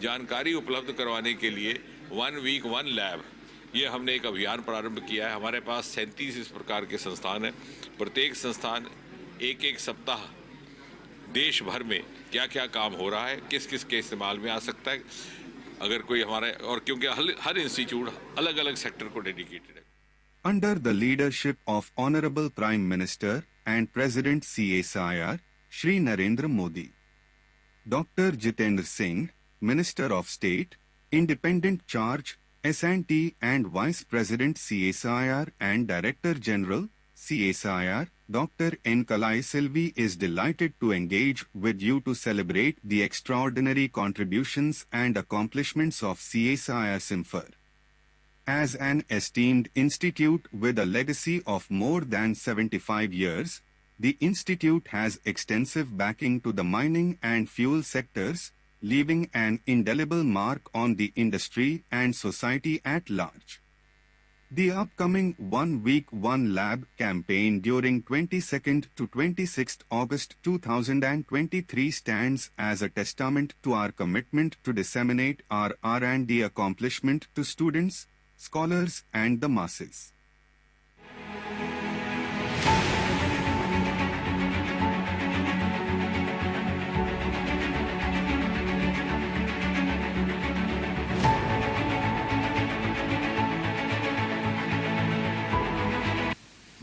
जानकारी उपलब्ध करवाने के लिए 1 वीक 1 लैब ये हमने एक अभियान प्रारंभ किया है। हमारे पास 37 इस प्रकार के संस्थान हैं। प्रत्येक संस्थान एक एक सप्ताह देश भर में क्या क्या काम हो रहा है, किस किस के इस्तेमाल में आ सकता है, अगर कोई हमारे, और क्योंकि हर इंस्टीट्यूट अलग अलग सेक्टर को डेडिकेटेड है। Under the leadership of Honorable Prime Minister and President CSIR, Shri Narendra Modi, Dr. Jitendra Singh, Minister of State, Independent Charge, S&T and Vice President CSIR and Director General, CSIR, Dr. N. Kalai Silvi is delighted to engage with you to celebrate the extraordinary contributions and accomplishments of CSIR-Central. As an esteemed institute with a legacy of more than 75 years, the institute has extensive backing to the mining and fuel sectors, leaving an indelible mark on the industry and society at large. The upcoming 1 Week 1 Lab campaign during 22nd to 26th August 2023 stands as a testament to our commitment to disseminate our R&D accomplishment to students, scholars and the masses.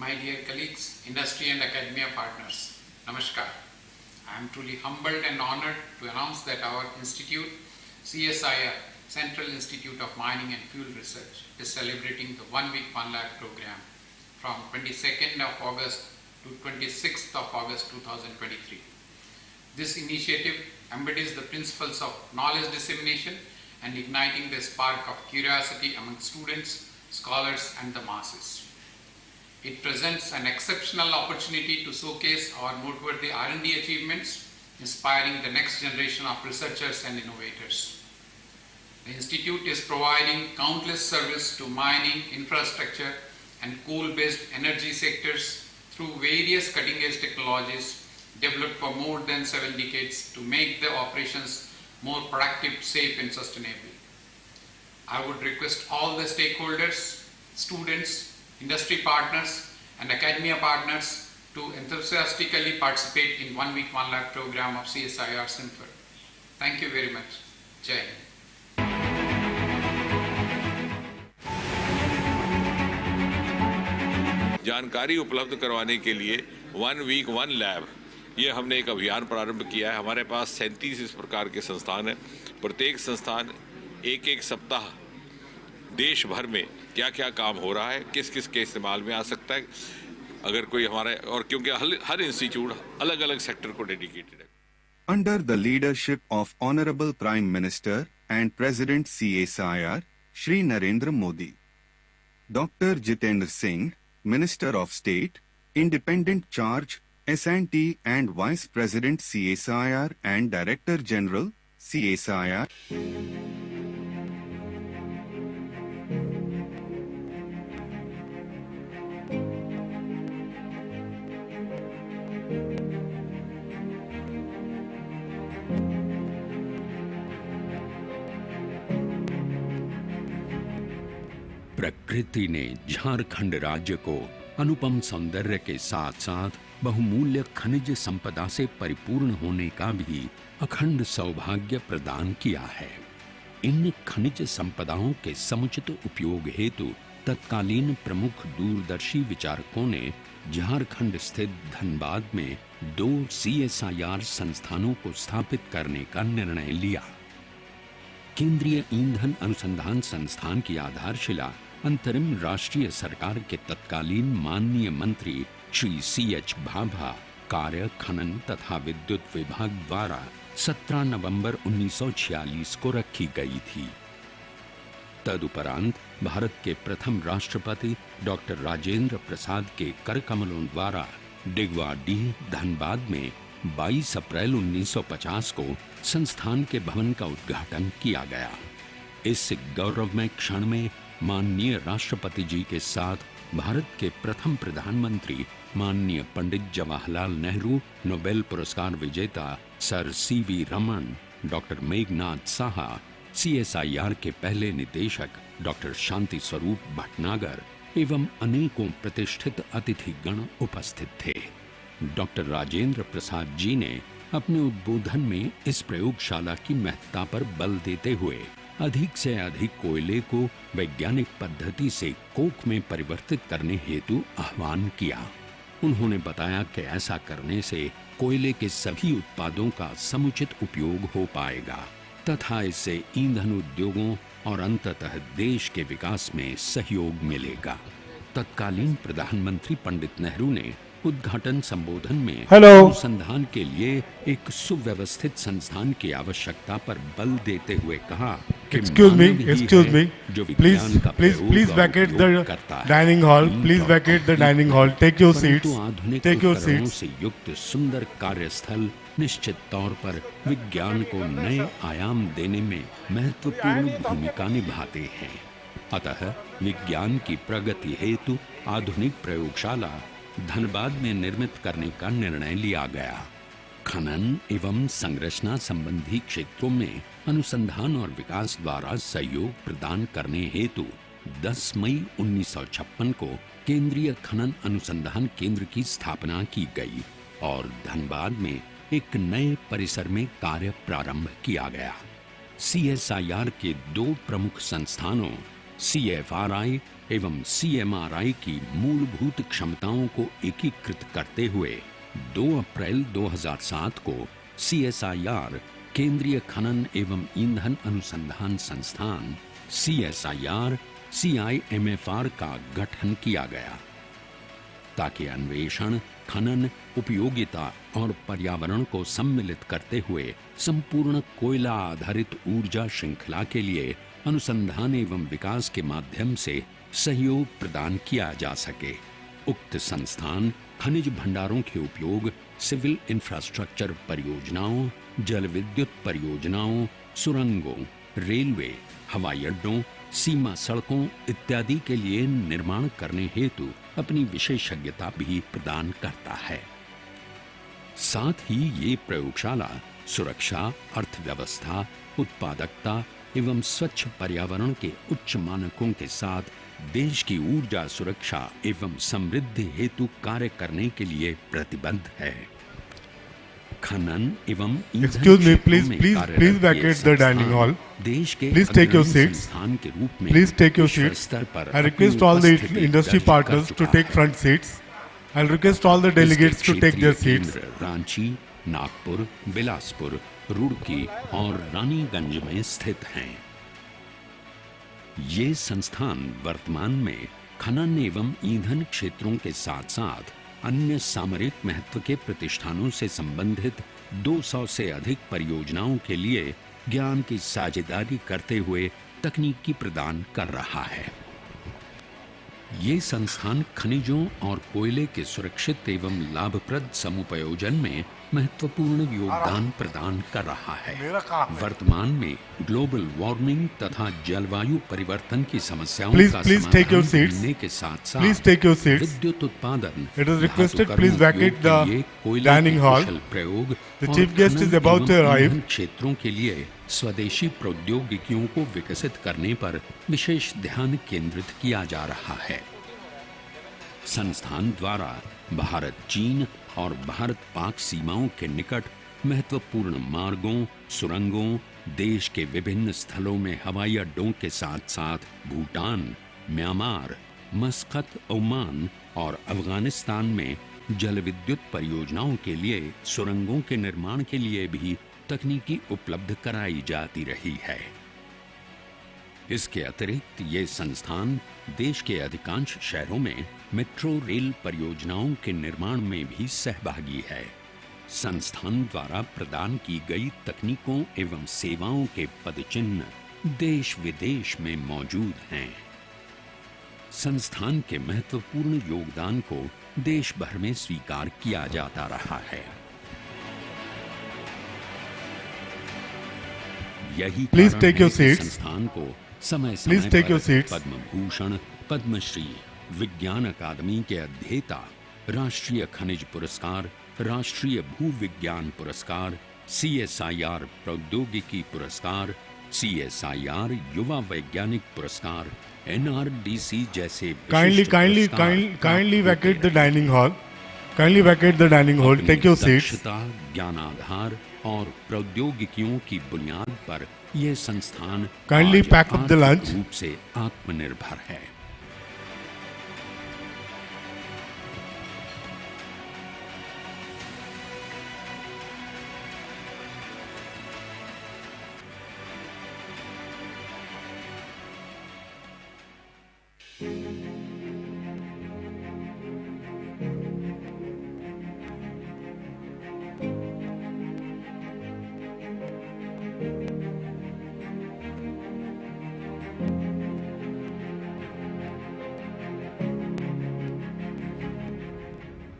My dear colleagues, industry and academia partners, Namaskar. I am truly humbled and honored to announce that our institute, CSIR-Central Institute of Mining and Fuel Research, is celebrating the 1 Week 1 Lab program from 22nd of August to 26th of August 2023. This initiative embodies the principles of knowledge dissemination and igniting the spark of curiosity among students, scholars and the masses. It presents an exceptional opportunity to showcase our noteworthy R&D achievements, inspiring the next generation of researchers and innovators. The Institute is providing countless service to mining, infrastructure and coal-based energy sectors through various cutting-edge technologies developed for more than 7 decades to make the operations more productive, safe and sustainable. I would request all the stakeholders, students, industry partners and academia partners to enthusiastically participate in 1 Week 1 Lab program of CSIR-Central. Thank you very much. Jai Hind. जानकारी उपलब्ध करवाने के लिए 1 week 1 lab ये हमने एक अभियान प्रारंभ किया है। हमारे पास 37 इस प्रकार के संस्थान हैं। प्रत्येक संस्थान एक एक सप्ताह देश भर में क्या क्या काम हो रहा है, किस किस के इस्तेमाल में आ सकता है, अगर कोई हमारे, और क्योंकि हर इंस्टीट्यूट अलग अलग सेक्टर को डेडिकेटेड है। Under the leadership of Honorable Prime Minister and President CSIR, Shri Narendra Modi, Dr. Jitendra Singh, Minister of State, Independent Charge, S&T and Vice President CSIR and Director General, CSIR. प्रकृति ने झारखंड राज्य को अनुपम सौंदर्य के साथ साथ बहुमूल्य खनिज संपदा से परिपूर्ण होने का भी अखंड सौभाग्य प्रदान किया है। इन खनिज संपदाओं के समुचित उपयोग हेतु तत्कालीन प्रमुख दूरदर्शी विचारकों ने झारखंड स्थित धनबाद में 2 CSIR संस्थानों को स्थापित करने का निर्णय लिया। केंद्रीय ईंधन अनुसंधान संस्थान की आधारशिला अंतरिम राष्ट्रीय सरकार के तत्कालीन माननीय मंत्री श्री CH भाभा कार्य खनन तथा विद्युत विभाग द्वारा 17 नवंबर 1946 को रखी गई थी। तदुपरांत भारत के प्रथम राष्ट्रपति डॉक्टर राजेंद्र प्रसाद के करकमलों द्वारा डिगवाडीह धनबाद में 22 अप्रैल 1950 को संस्थान के भवन का उद्घाटन किया गया। इस गौरवमय क्षण में माननीय राष्ट्रपति जी के साथ भारत के प्रथम प्रधानमंत्री माननीय पंडित जवाहरलाल नेहरू, नोबेल पुरस्कार विजेता sir CV Raman, doctor Meghnath Saha, CSIR के पहले निदेशक डॉक्टर शांति स्वरूप भटनागर एवं अनेकों प्रतिष्ठित अतिथिगण उपस्थित थे। डॉक्टर राजेंद्र प्रसाद जी ने अपने उद्बोधन में इस प्रयोगशाला की महत्ता पर बल देते हुए अधिक से अधिक कोयले को वैज्ञानिक पद्धति से कोक में परिवर्तित करने हेतु आह्वान किया। उन्होंने बताया कि ऐसा करने से कोयले के सभी उत्पादों का समुचित उपयोग हो पाएगा तथा इससे ईंधन उद्योगों और अंततः देश के विकास में सहयोग मिलेगा। तत्कालीन प्रधानमंत्री पंडित नेहरू ने उद्घाटन संबोधन में अनुसंधान के लिए एक सुव्यवस्थित संस्थान की आवश्यकता पर बल देते हुए कहा कि excuse me, please vacate the dining hall. Please vacate the dining hall. Take your seats. आधुनिक Take your उपकरणों seats. से युक्त सुंदर कार्यस्थल निश्चित तौर पर विज्ञान को नए आयाम देने में महत्वपूर्ण भूमिका निभाते हैं। अतः विज्ञान की प्रगति हेतु आधुनिक प्रयोगशाला धनबाद में निर्मित करने का निर्णय लिया गया। खनन एवं संरचना संबंधी क्षेत्रों में अनुसंधान और विकास द्वारा सहयोग प्रदान करने हेतु 10 मई 1956 को केंद्रीय खनन अनुसंधान केंद्र की स्थापना की गई और धनबाद में एक नए परिसर में कार्य प्रारंभ किया गया। CSIR के दो प्रमुख संस्थानों CFRI एवं CMRI की मूलभूत क्षमताओं को एकीकृत करते हुए 2 अप्रैल 2007 को CSIR केंद्रीय खनन एवं ईंधन अनुसंधान संस्थान CSIR CIMFR का गठन किया गया ताकि अन्वेषण, खनन, उपयोगिता और पर्यावरण को सम्मिलित करते हुए संपूर्ण कोयला आधारित ऊर्जा श्रृंखला के लिए अनुसंधान एवं विकास के माध्यम से सहयोग प्रदान किया जा सके। उक्त संस्थान खनिज भंडारों के उपयोग, सिविल इंफ्रास्ट्रक्चर परियोजनाओं, जल विद्युत परियोजनाओं, सुरंगों, रेलवे, हवाई अड्डों, सीमा सड़कों इत्यादि के लिए निर्माण करने हेतु अपनी विशेषज्ञता भी प्रदान करता है। साथ ही ये प्रयोगशाला सुरक्षा, अर्थव्यवस्था, उत्पादकता एवं स्वच्छ पर्यावरण के उच्च मानकों के साथ देश की ऊर्जा सुरक्षा एवं समृद्धि हेतु कार्य करने के लिए प्रतिबद्ध है। खनन एवं Excuse me, please vacate the dining hall. देश के Please take your अग्रणी seats. संस्थान के रूप में Please take your विश्व seats. स्तर पर I request अपनी all the उपस्थिति industry दर्ज कर partners to चुका take है। front seats. I'll request all the delegates to इसके take their क्षेत्रीय seats. केंद्र रांची, नागपुर, बिलासपुर, रुड़की और रानीगंज में स्थित हैं। ये संस्थान वर्तमान में खनन एवं ईंधन क्षेत्रों के साथ-साथ अन्य सामरिक महत्व के प्रतिष्ठानों से संबंधित 200 से अधिक परियोजनाओं के लिए ज्ञान की साझेदारी करते हुए तकनीकी प्रदान कर रहा है। ये संस्थान खनिजों और कोयले के सुरक्षित एवं लाभप्रद समुपयोजन में महत्वपूर्ण योगदान प्रदान कर रहा है। वर्तमान में ग्लोबल वार्मिंग तथा जलवायु परिवर्तन की समस्याओं का समाधान ढूंढने के साथ-साथ विद्युत उत्पादन, It is requested, please vacate the dining hall. प्रयोग The chief guest is about to arrive. क्षेत्रों के लिए स्वदेशी प्रौद्योगिकियों को विकसित करने पर विशेष ध्यान केंद्रित किया जा रहा है। संस्थान द्वारा भारत चीन और भारत पाक सीमाओं के निकट महत्वपूर्ण मार्गों, सुरंगों, देश के विभिन्न स्थलों में हवाई अड्डों के साथ-साथ भूटान, म्यांमार, मस्कत, ओमान और अफगानिस्तान में जल विद्युत परियोजनाओं के लिए सुरंगों के निर्माण के लिए भी तकनीकी उपलब्ध कराई जाती रही है। इसके अतिरिक्त ये संस्थान देश के अधिकांश शहरों में मेट्रो रेल परियोजनाओं के निर्माण में भी सहभागी है। संस्थान द्वारा प्रदान की गई तकनीकों एवं सेवाओं के पदचिन्ह देश विदेश में मौजूद हैं। संस्थान के महत्वपूर्ण योगदान को देश भर में स्वीकार किया जाता रहा है। यही Please कारण take है your कि seats. संस्थान को समय Please समय take your पर seats. पद्म भूषण, पद्मश्री, विज्ञान अकादमी के अध्येता, राष्ट्रीय खनिज पुरस्कार, राष्ट्रीय भूविज्ञान पुरस्कार, CSIR प्रौद्योगिकी पुरस्कार, CSIR युवा वैज्ञानिक पुरस्कार, NRDC जैसे kindly vacate the dining hall. Kindly vacate the dining hall. Take your seats. दक्षता, ज्ञानाधार और प्रौद्योगिकियों की बुनियाद पर यह संस्थान Kindly आज pack up the आर्थिक lunch. रूप से आत्मनिर्भर है।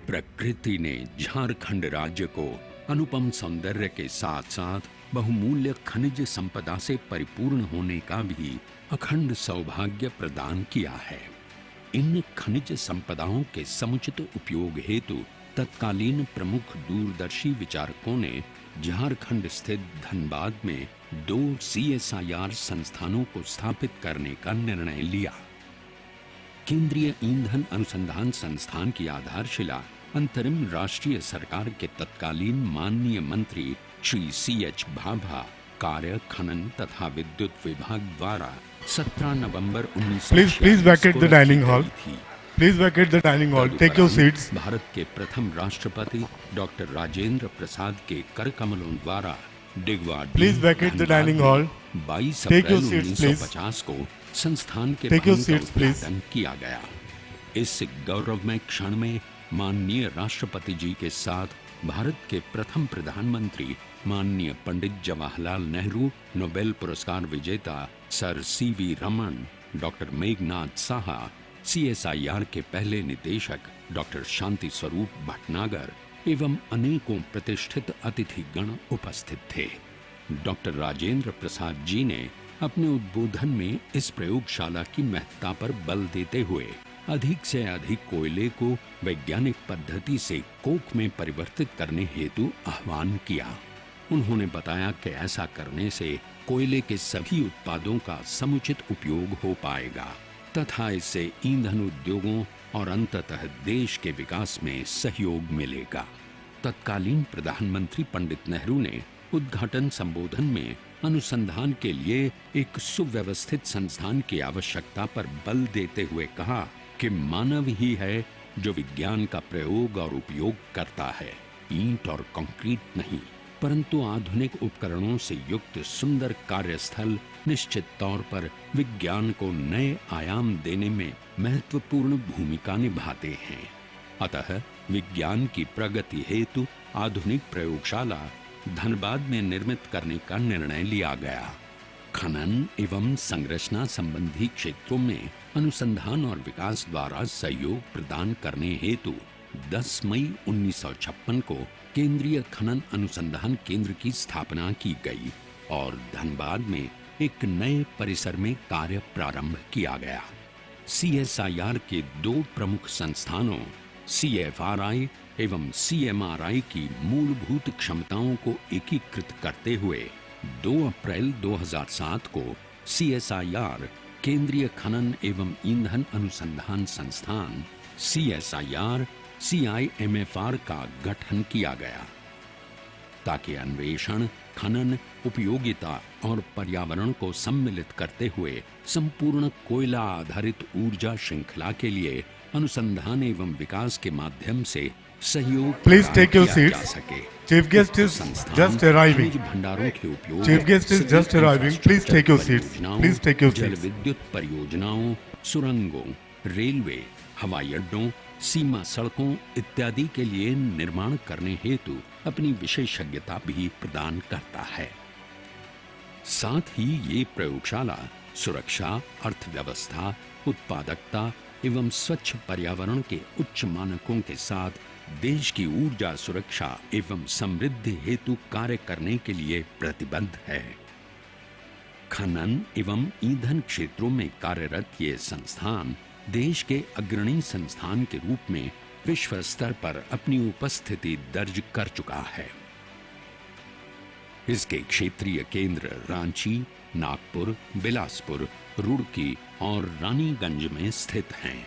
प्रकृति ने झारखंड राज्य को अनुपम सौंदर्य के साथ साथ बहुमूल्य खनिज संपदा से परिपूर्ण होने का भी अखंड सौभाग्य प्रदान किया है। इन खनिज संपदाओं के समुचित उपयोग हेतु तत्कालीन प्रमुख दूरदर्शी विचारकों ने झारखंड स्थित धनबाद में 2 CSIR संस्थानों को स्थापित करने का निर्णय लिया। केंद्रीय ईंधन अनुसंधान संस्थान की आधारशिला अंतरिम राष्ट्रीय सरकार के तत्कालीन माननीय मंत्री श्री CH भाभा कार्य खनन तथा विद्युत विभाग द्वारा 17 नवंबर 1946 Please vacate the dining hall. थी। Please vacate the dining hall. Take your seats. Bharat के प्रथम राष्ट्रपति डॉक्टर राजेंद्र प्रसाद के कर कमलों द्वारा डिगवा Please vacate the dining hall. 22 Take your April seats, please. 1950 को संस्थान के Take your भवन का seats, please. उद्घाटन किया गया। इस गौरवमय क्षण में माननीय राष्ट्रपति जी के साथ भारत के प्रथम प्रधानमंत्री माननीय पंडित जवाहरलाल नेहरू, नोबेल पुरस्कार विजेता sir CV Raman, doctor Meghnath Saha, CSIR के पहले निदेशक डॉक्टर शांति स्वरूप भटनागर एवं अनेकों प्रतिष्ठित अतिथिगण उपस्थित थे। डॉक्टर राजेंद्र प्रसाद जी ने अपने उद्बोधन में इस प्रयोगशाला की महत्ता पर बल देते हुए अधिक से अधिक कोयले को वैज्ञानिक पद्धति से कोक में परिवर्तित करने हेतु आह्वान किया। उन्होंने बताया कि ऐसा करने से कोयले के सभी उत्पादों का समुचित उपयोग हो पाएगा तथा इससे ईंधन उद्योगों और अंततः देश के विकास में सहयोग मिलेगा। तत्कालीन प्रधानमंत्री पंडित नेहरू ने उद्घाटन संबोधन में अनुसंधान के लिए एक सुव्यवस्थित संस्थान की आवश्यकता पर बल देते हुए कहा कि मानव ही है जो विज्ञान का प्रयोग और उपयोग करता है, ईंट और कंक्रीट नहीं, परंतु आधुनिक उपकरणों से युक्त सुंदर कार्यस्थल निश्चित तौर पर विज्ञान को नए आयाम देने में महत्वपूर्ण भूमिका निभाते हैं। अतः विज्ञान की प्रगति हेतु आधुनिक प्रयोगशाला धनबाद में निर्मित करने का निर्णय लिया गया। खनन एवं संरचना संबंधी क्षेत्रों में अनुसंधान और विकास द्वारा सहयोग प्रदान करने हेतु 10 मई 1956 को केंद्रीय खनन अनुसंधान केंद्र की स्थापना की गई और धनबाद में एक नए परिसर में कार्य प्रारंभ किया गया। CSIR के 2 प्रमुख संस्थानों CFRI एवं CMRI की मूलभूत क्षमताओं को एकीकृत करते हुए 2 अप्रैल 2007 को CSIR केंद्रीय खनन एवं ईंधन अनुसंधान संस्थान CSIR CIMFR का गठन किया गया ताकि अन्वेषण, खनन, उपयोगिता और पर्यावरण को सम्मिलित करते हुए संपूर्ण कोयला आधारित ऊर्जा श्रृंखला के लिए अनुसंधान एवं विकास के माध्यम से सहयोग Please take your किया जा seats. सके। Chief guest is संस्थान just arriving. खनिज भंडारों के उपयोग, Chief guest is just arriving. Please take your seats. परियोजनाओं, Please take your जल seats. विद्युत परियोजनाओं, सुरंगों, रेलवे, हवाई अड्डों, सीमा सड़कों इत्यादि के लिए निर्माण करने हेतु अपनी विशेषज्ञता भी प्रदान करता है। साथ ही ये प्रयोगशाला सुरक्षा, अर्थव्यवस्था, उत्पादकता एवं स्वच्छ पर्यावरण के उच्च मानकों के साथ देश की ऊर्जा सुरक्षा एवं समृद्धि हेतु कार्य करने के लिए प्रतिबद्ध है। खनन एवं ईंधन क्षेत्रों में कार्यरत ये संस्थान देश के अग्रणी संस्थान के रूप में विश्व स्तर पर अपनी उपस्थिति दर्ज कर चुका है। इसके क्षेत्रीय केंद्र रांची, नागपुर, बिलासपुर, रुड़की और रानीगंज में स्थित हैं।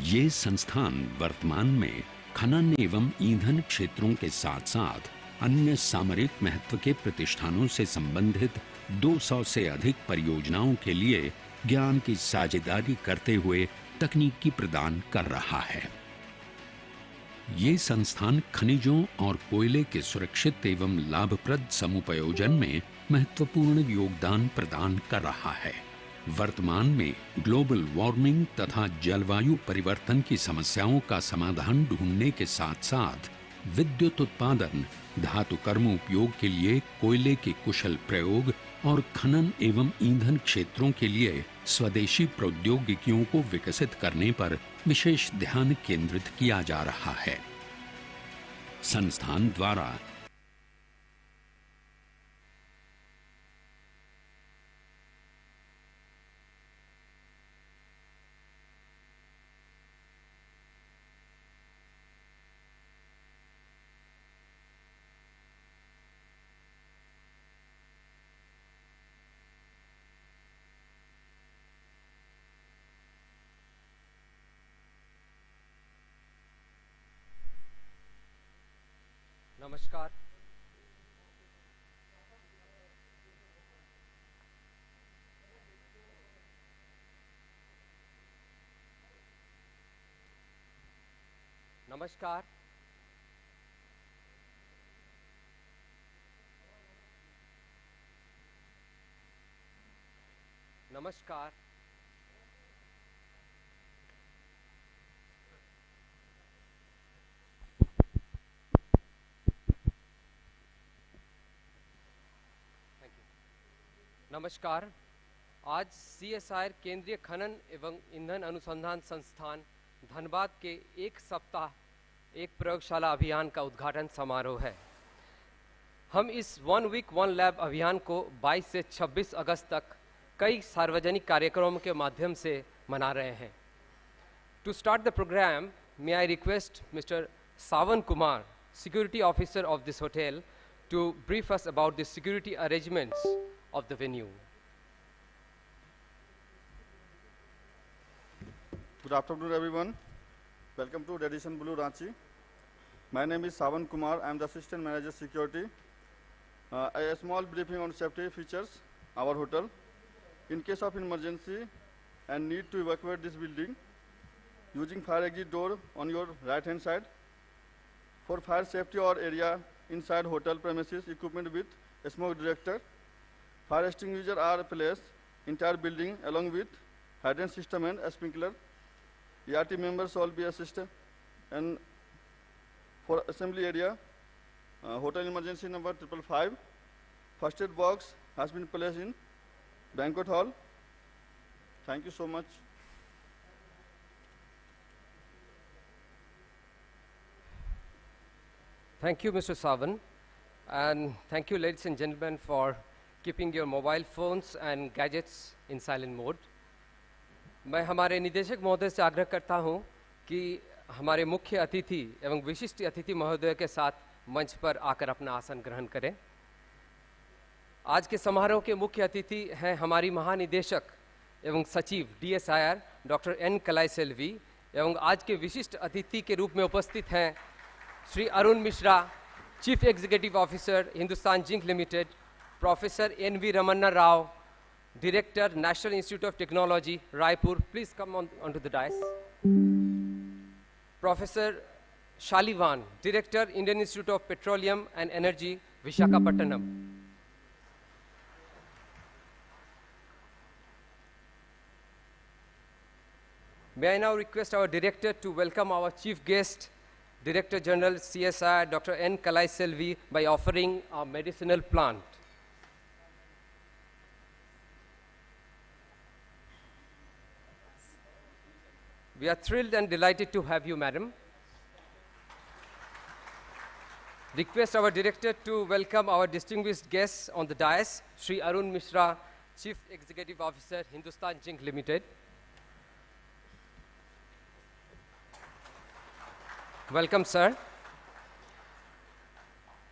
ये संस्थान वर्तमान में खनन एवं ईंधन क्षेत्रों के साथ साथ अन्य सामरिक महत्व के प्रतिष्ठानों से संबंधित 200 से अधिक परियोजनाओं के लिए ज्ञान की साझेदारी करते हुए तकनीकी प्रदान कर रहा है। ये संस्थान खनिजों और कोयले के सुरक्षित एवं लाभप्रद समुपयोजन में महत्वपूर्ण योगदान प्रदान कर रहा है। वर्तमान में ग्लोबल वार्मिंग तथा जलवायु परिवर्तन की समस्याओं का समाधान ढूंढने के साथ साथ विद्युत उत्पादन, धातु कर्म उपयोग के लिए कोयले के कुशल प्रयोग और खनन एवं ईंधन क्षेत्रों के लिए स्वदेशी प्रौद्योगिकियों को विकसित करने पर विशेष ध्यान केंद्रित किया जा रहा है। संस्थान द्वारा नमस्कार। नमस्कार। नमस्कार। नमस्कार। आज CSIR केंद्रीय खनन एवं ईंधन अनुसंधान संस्थान धनबाद के एक सप्ताह एक प्रयोगशाला अभियान का उद्घाटन समारोह है। हम इस 1 वीक 1 लैब अभियान को 22 से 26 अगस्त तक कई सार्वजनिक कार्यक्रमों के माध्यम से मना रहे हैं। To start the programme, may I request mister Sawan Kumar, security officer of this hotel, to brief us about the security arrangements of the venue. Good afternoon, everyone. Welcome to Radisson Blu, Ranchi. My name is Savan Kumar. I am the Assistant Manager Security. A small briefing on safety features our hotel. In case of emergency and need to evacuate this building, using fire exit door on your right hand side. For fire safety or area inside hotel premises equipment with a smoke detector, fire extinguisher are placed entire building along with hydrant system and a sprinkler. ERT members will be assisted. And for assembly area, hotel emergency number 555, first aid box has been placed in banquet hall. Thank you so much. Thank you, Mr. Savan, and thank you, ladies and gentlemen, for keeping your mobile phones and gadgets in silent mode. मैं हमारे निदेशक महोदय से आग्रह करता हूं कि हमारे मुख्य अतिथि एवं विशिष्ट अतिथि महोदय के साथ मंच पर आकर अपना आसन ग्रहण करें। आज के समारोह के मुख्य अतिथि हैं हमारी महानिदेशक एवं सचिव DSIR डॉक्टर N कलाईसेल्वी, एवं आज के विशिष्ट अतिथि के रूप में उपस्थित हैं Shri Arun Mishra, chief executive officer Hindustan Zinc Limited, professor NV Ramanna Rao, director National Institute of Technology Raipur, please come on to the dais, professor Shalivan, director Indian Institute of Petroleum and Energy Visakhapatnam, may I now request our director to welcome our chief guest, Director General CSIR Dr. N Kalaaiselvi, by offering a medicinal plant. We are thrilled and delighted to have you, madam. Request our director to welcome our distinguished guests on the dais, Sri Arun Mishra, Chief Executive Officer, Hindustan Zinc Limited. Welcome, sir.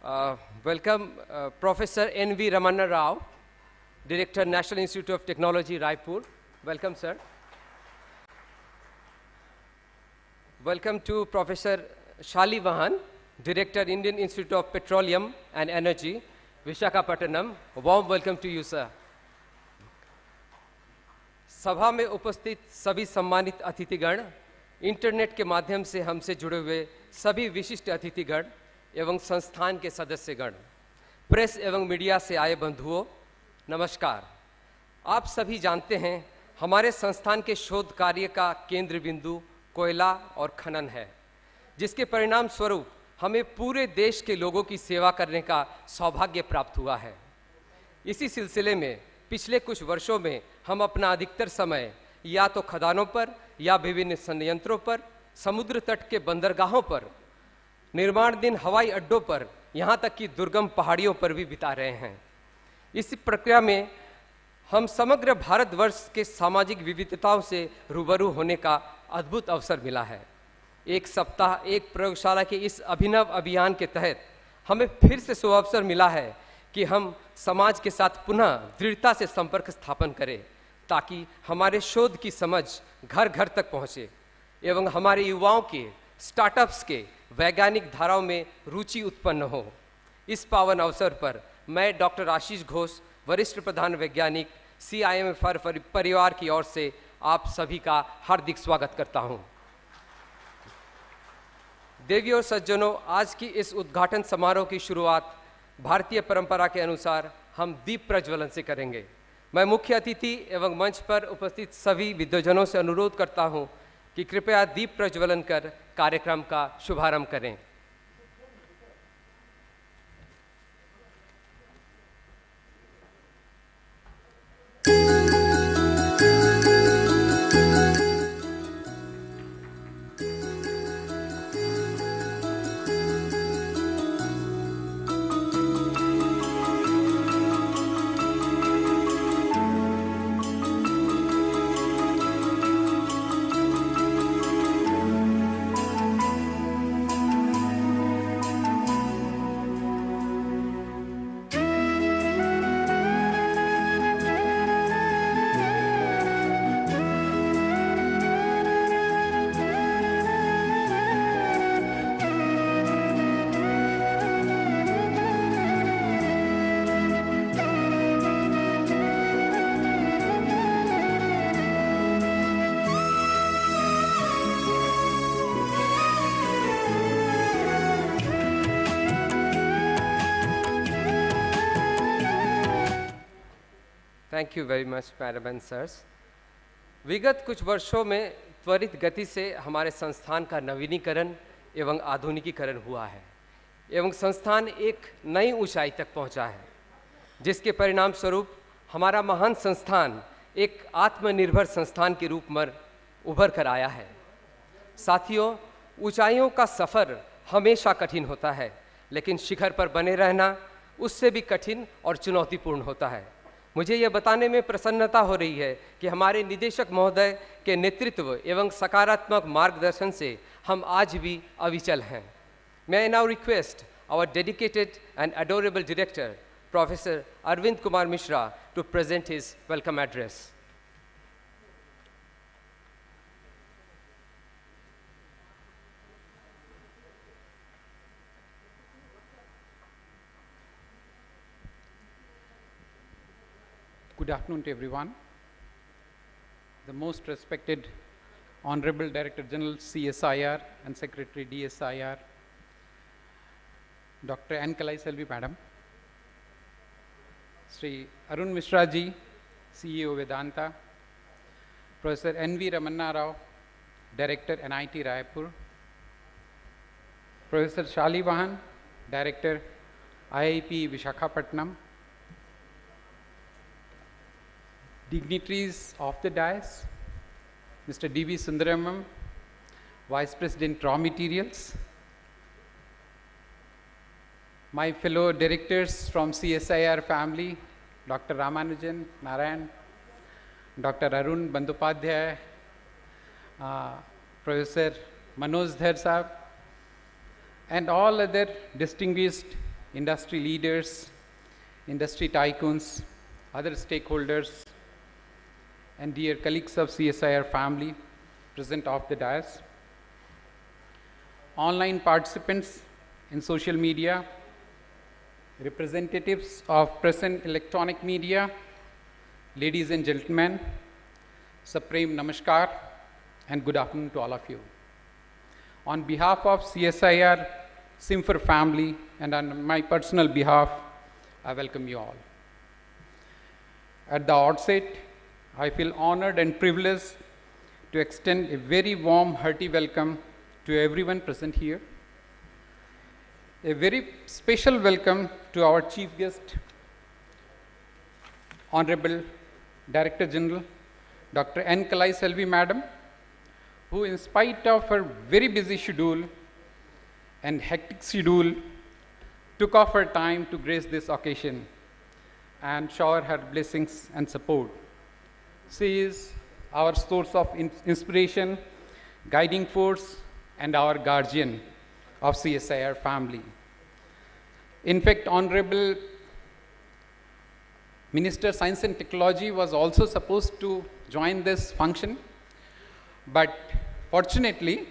Welcome Professor N.V. Ramana Rao, Director, National Institute of Technology, Raipur. Welcome, sir. Welcome to Professor Shali Vahan, Director, Indian Institute of Petroleum and Energy, Visakhapatnam. A warm welcome to you, sir. सभा में उपस्थित सभी सम्मानित अतिथिगण, internet के माध्यम से हमसे जुड़े हुए सभी विशिष्ट अतिथिगण एवं संस्थान के सदस्यगण, प्रेस एवं मीडिया से आए बंधुओं, नमस्कार। आप सभी जानते हैं हमारे संस्थान के शोध कार्य का केंद्र बिंदु कोयला और खनन है, जिसके परिणाम स्वरूप हमें पूरे देश के लोगों की सेवा करने का सौभाग्य प्राप्त हुआ है। इसी सिलसिले में पिछले कुछ वर्षों में हम अपना अधिकतर समय या तो खदानों पर या विभिन्न संयंत्रों पर, समुद्र तट के बंदरगाहों पर, निर्माणाधीन हवाई अड्डों पर, यहाँ तक कि दुर्गम पहाड़ियों पर भी बिता रहे हैं। इस प्रक्रिया में हम समग्र भारतवर्ष के सामाजिक विविधताओं से रूबरू होने का अद्भुत अवसर मिला है। एक सप्ताह एक प्रयोगशाला के इस अभिनव अभियान के तहत हमें फिर से सो अवसर मिला है कि हम समाज के साथ पुनः दृढ़ता से संपर्क स्थापन करें, ताकि हमारे शोध की समझ घर घर तक पहुँचे एवं हमारे युवाओं के स्टार्टअप्स के वैज्ञानिक धाराओं में रुचि उत्पन्न हो। इस पावन अवसर पर मैं डॉक्टर आशीष घोष, वरिष्ठ प्रधान वैज्ञानिक, CIMFR परिवार की ओर से आप सभी का हार्दिक स्वागत करता हूं। देवियों और सज्जनों, आज की इस उद्घाटन समारोह की शुरुआत भारतीय परंपरा के अनुसार हम दीप प्रज्वलन से करेंगे। मैं मुख्य अतिथि एवं मंच पर उपस्थित सभी विद्वजनों से अनुरोध करता हूं कि कृपया दीप प्रज्वलन कर कार्यक्रम का शुभारंभ करें। Thank you very much madam and sirs. विगत कुछ वर्षों में त्वरित गति से हमारे संस्थान का नवीनीकरण एवं आधुनिकीकरण हुआ है एवं संस्थान एक नई ऊंचाई तक पहुंचा है, जिसके परिणाम स्वरूप हमारा महान संस्थान एक आत्मनिर्भर संस्थान के रूप में उभर कर आया है। साथियों, ऊंचाइयों का सफ़र हमेशा कठिन होता है, लेकिन शिखर पर बने रहना उससे भी कठिन और चुनौतीपूर्ण होता है। मुझे यह बताने में प्रसन्नता हो रही है कि हमारे निदेशक महोदय के नेतृत्व एवं सकारात्मक मार्गदर्शन से हम आज भी अविचल हैं। May I now request our dedicated and adorable director, Professor Arvind Kumar Mishra, to present his welcome address. Good afternoon to everyone. The most respected Honorable Director General CSIR and Secretary DSIR, Dr. N. Kalai Selvi Madam, Sri Arun Mishra Ji, CEO Vedanta, Professor N.V. Ramana Rao, Director NIT Raipur, Professor Shali Vahan, Director IIP Visakhapatnam, dignitaries of the dais, Mr. D.V. Sundaramam, Vice President Raw Materials, my fellow directors from CSIR family, Dr. Ramanujan, Narayan, Dr. Arun Bandopadhyay, Professor Manoj Dhar Saab, and all other distinguished industry leaders, industry tycoons, other stakeholders, and dear colleagues of CSIR family present off the dais, online participants in social media, representatives of press and electronic media, ladies and gentlemen, Supreme Namaskar and good afternoon to all of you. On behalf of CSIR-CIMFR family and on my personal behalf, I welcome you all. At the outset, I feel honored and privileged to extend a very warm, hearty welcome to everyone present here. A very special welcome to our chief guest, Honorable Director General, Dr. N. Kalai Selvi Madam, who in spite of her very busy schedule and hectic schedule, took off her time to grace this occasion and shower her blessings and support. She is our source of inspiration, guiding force, and our guardian of CSIR family. In fact, Honorable Minister Science and Technology was also supposed to join this function, but fortunately,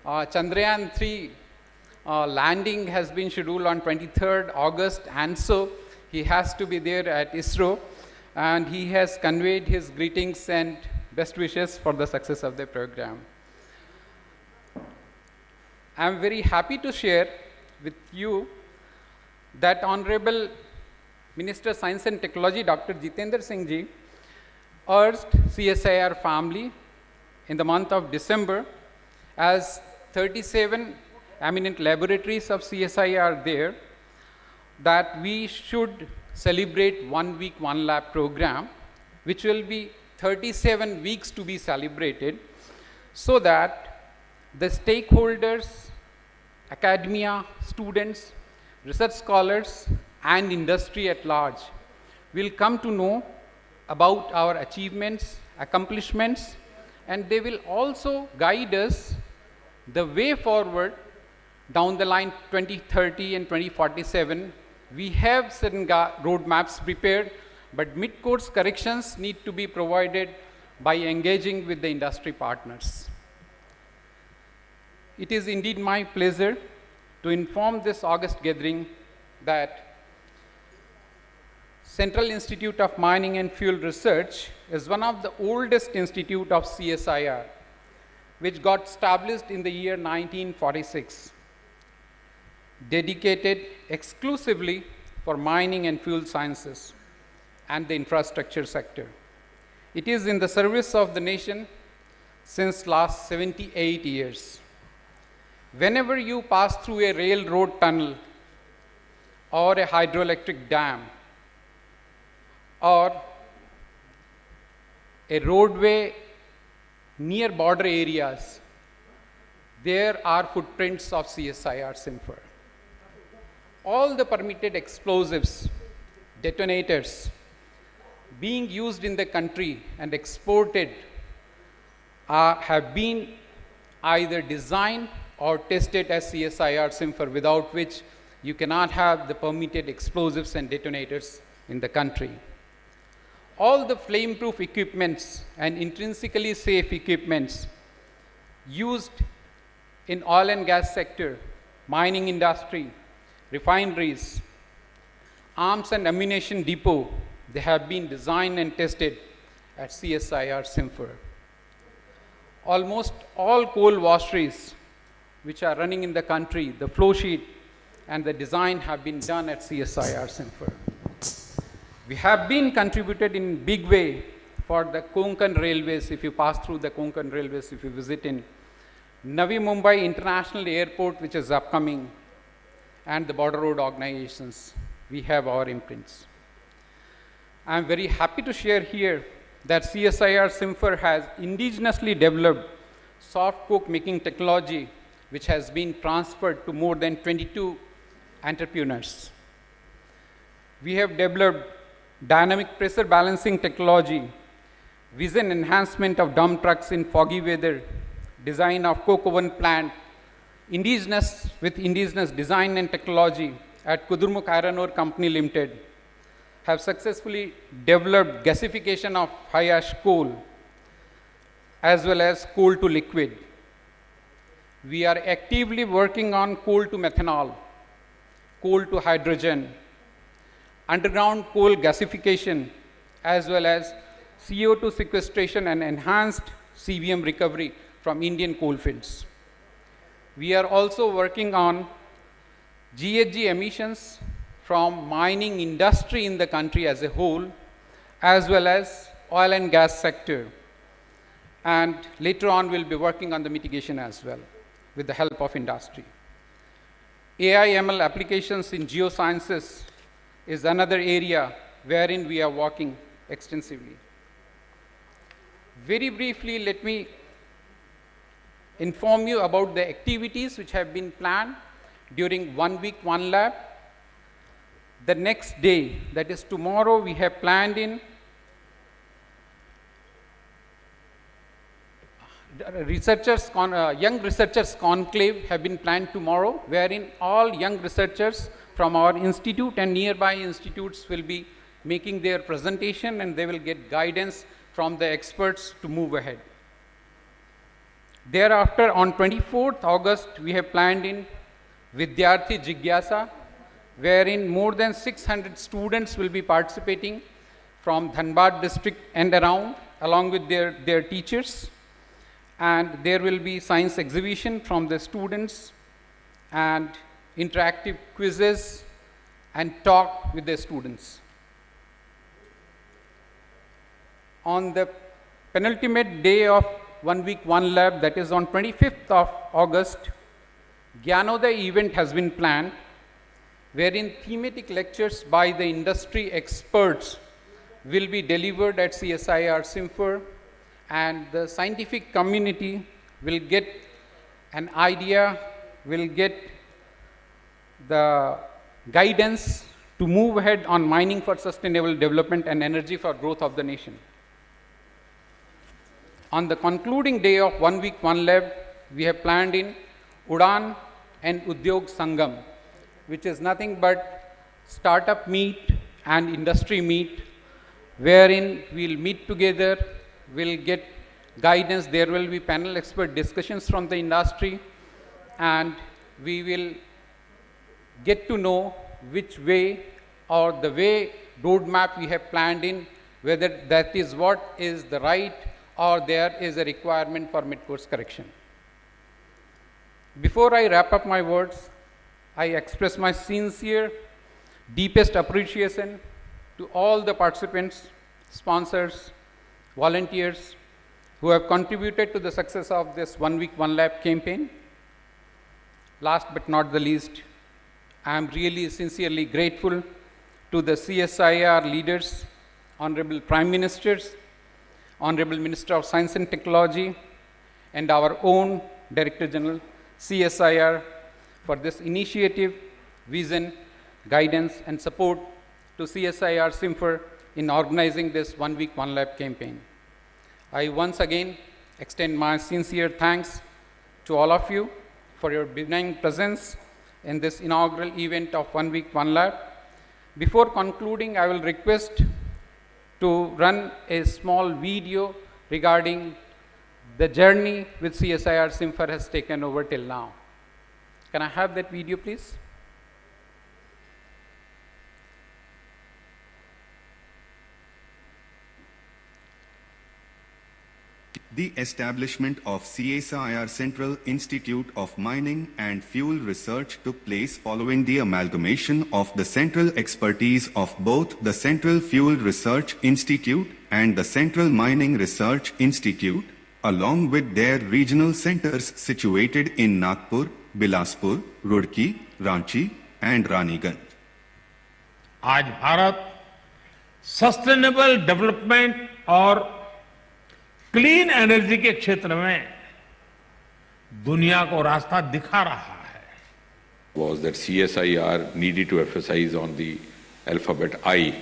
Chandrayaan-3 landing has been scheduled on 23rd August, and so he has to be there at ISRO, and he has conveyed his greetings and best wishes for the success of the program. I am very happy to share with you that Honorable Minister Science and Technology, Dr. Jitendra Singh ji, urged CSIR family in the month of December, as 37 eminent laboratories of CSIR are there, that we should celebrate 1 week, 1 lab program, which will be 37 weeks to be celebrated, so that the stakeholders, academia, students, research scholars, and industry at large will come to know about our achievements, accomplishments, and they will also guide us the way forward down the line 2030 and 2047. We have certain roadmaps prepared, but mid-course corrections need to be provided by engaging with the industry partners. It is indeed my pleasure to inform this August gathering that Central Institute of Mining and Fuel Research is one of the oldest institute of CSIR, which got established in the year 1946, dedicated exclusively for mining and fuel sciences and the infrastructure sector. It is in the service of the nation since last 78 years. Whenever you pass through a railroad tunnel or a hydroelectric dam or a roadway near border areas, there are footprints of CSIR-CIMFR. All the permitted explosives, detonators being used in the country and exported have been either designed or tested as CSIR-CIMFR, without which you cannot have the permitted explosives and detonators in the country. All the flame-proof equipments and intrinsically safe equipments used in oil and gas sector, mining industry, refineries, arms and ammunition depot, they have been designed and tested at CSIR-CIMFR. Almost all coal washeries which are running in the country, the flow sheet and the design have been done at CSIR-CIMFR. We have been contributed in big way for the Konkan railways. If you pass through the Konkan railways, if you visit in Navi Mumbai International Airport, which is upcoming, and the border road organizations, we have our imprints. I am very happy to share here that CSIR-CIMFR has indigenously developed soft coke making technology, which has been transferred to more than 22 entrepreneurs. We have developed dynamic pressure balancing technology, vision enhancement of dump trucks in foggy weather, design of coke oven plant, indigenous design and technology, at Kudurmukh Iron Ore Company Limited have successfully developed gasification of high ash coal as well as coal to liquid. We are actively working on coal to methanol, coal to hydrogen, underground coal gasification, as well as CO2 sequestration and enhanced CBM recovery from Indian coal fields. We are also working on GHG emissions from mining industry in the country as a whole, as well as oil and gas sector. And later on, we'll be working on the mitigation as well with the help of industry. AI/ML applications in geosciences is another area wherein we are working extensively. Very briefly, let me inform you about the activities which have been planned during 1 week, 1 lab. The next day, that is tomorrow, we have planned in young researchers conclave have been planned tomorrow, wherein all young researchers from our institute and nearby institutes will be making their presentation, and they will get guidance from the experts to move ahead. Thereafter, on 24th August, we have planned in Vidyarthi Jigyasa, wherein more than 600 students will be participating from Dhanbad district and around, along with their teachers. And there will be science exhibition from the students and interactive quizzes and talk with the students. On the penultimate day of 1 week, 1 lab, that is on 25th of August, Gyanoday event has been planned, wherein thematic lectures by the industry experts will be delivered at CSIR-CIMFR, and the scientific community will get an idea, will get the guidance to move ahead on mining for sustainable development and energy for growth of the nation. On the concluding day of 1 week, 1 lab, we have planned in Udghaatan and Udyog Sangam, which is nothing but startup meet and industry meet, wherein we'll meet together, we'll get guidance, there will be panel expert discussions from the industry, and we will get to know which way or the way roadmap we have planned in, whether that is what is the right or there is a requirement for mid-course correction. Before I wrap up my words, I express my sincere, deepest appreciation to all the participants, sponsors, volunteers who have contributed to the success of this 1 week, 1 lab campaign. Last but not the least, I am really sincerely grateful to the CSIR leaders, Honorable Prime Ministers, Honorable Minister of Science and Technology, and our own Director General, CSIR, for this initiative, vision, guidance, and support to CSIR-CIMFR in organizing this 1 week, 1 lab campaign. I once again extend my sincere thanks to all of you for your benign presence in this inaugural event of 1 week, 1 lab. Before concluding, I will request to run a small video regarding the journey which CSIR-CIMFR has taken over till now. Can I have that video, please? The establishment of CSIR-Central Institute of Mining and Fuel Research took place following the amalgamation of the central expertise of both the Central Fuel Research Institute and the Central Mining Research Institute, along with their regional centers situated in Nagpur, Bilaspur, Roorkee, Ranchi and Raniganj. आज Bharat sustainable development और clean energy के क्षेत्र में दुनिया को रास्ता दिखा रहा है. Was that CSIR needed to emphasize on the alphabet I.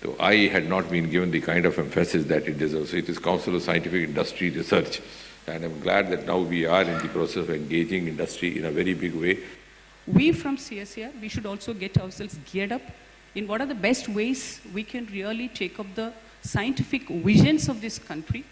So I had not been given the kind of emphasis that it deserves. So it is Council of Scientific Industry Research, and I'm glad that now we are in the process of engaging industry in a very big way. we from CSIR, we should also get ourselves geared up in what are the best ways we can really take up the scientific visions of this country.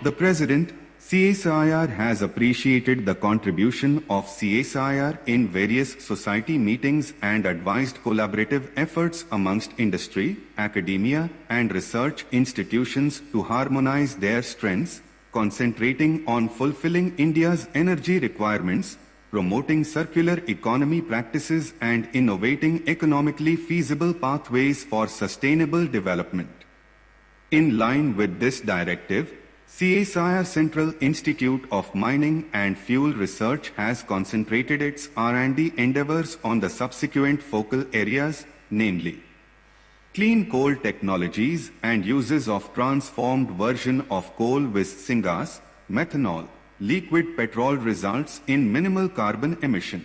The President, CSIR has appreciated the contribution of CSIR in various society meetings and advised collaborative efforts amongst industry, academia, and research institutions to harmonize their strengths, concentrating on fulfilling India's energy requirements, promoting circular economy practices, and innovating economically feasible pathways for sustainable development. In line with this directive, CSIR-Central Institute of Mining and Fuel Research has concentrated its R&D endeavors on the subsequent focal areas, namely clean coal technologies and uses of transformed version of coal with syngas, methanol, liquid petrol results in minimal carbon emission.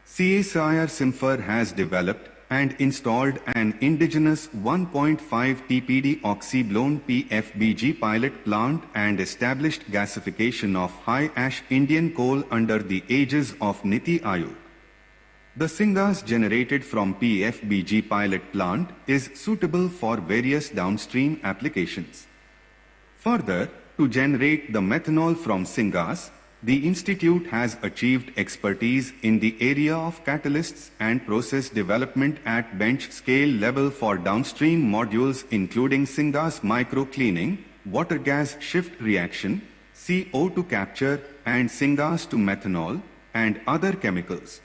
CSIR-CIMFR has developed and installed an indigenous 1.5 TPD oxy-blown PFBG pilot plant and established gasification of high-ash Indian coal under the aegis of Niti Aayog. The syngas generated from PFBG pilot plant is suitable for various downstream applications. Further, to generate the methanol from syngas, the Institute has achieved expertise in the area of catalysts and process development at bench scale level for downstream modules including syngas microcleaning, water gas shift reaction, CO2 capture and syngas to methanol and other chemicals.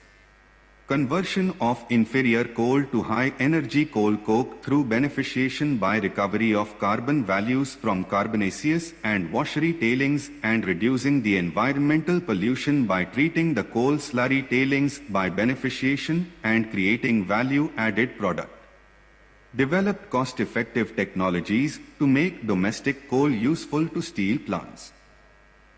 Conversion of inferior coal to high-energy coal coke through beneficiation by recovery of carbon values from carbonaceous and washery tailings and reducing the environmental pollution by treating the coal slurry tailings by beneficiation and creating value-added product. Developed cost-effective technologies to make domestic coal useful to steel plants.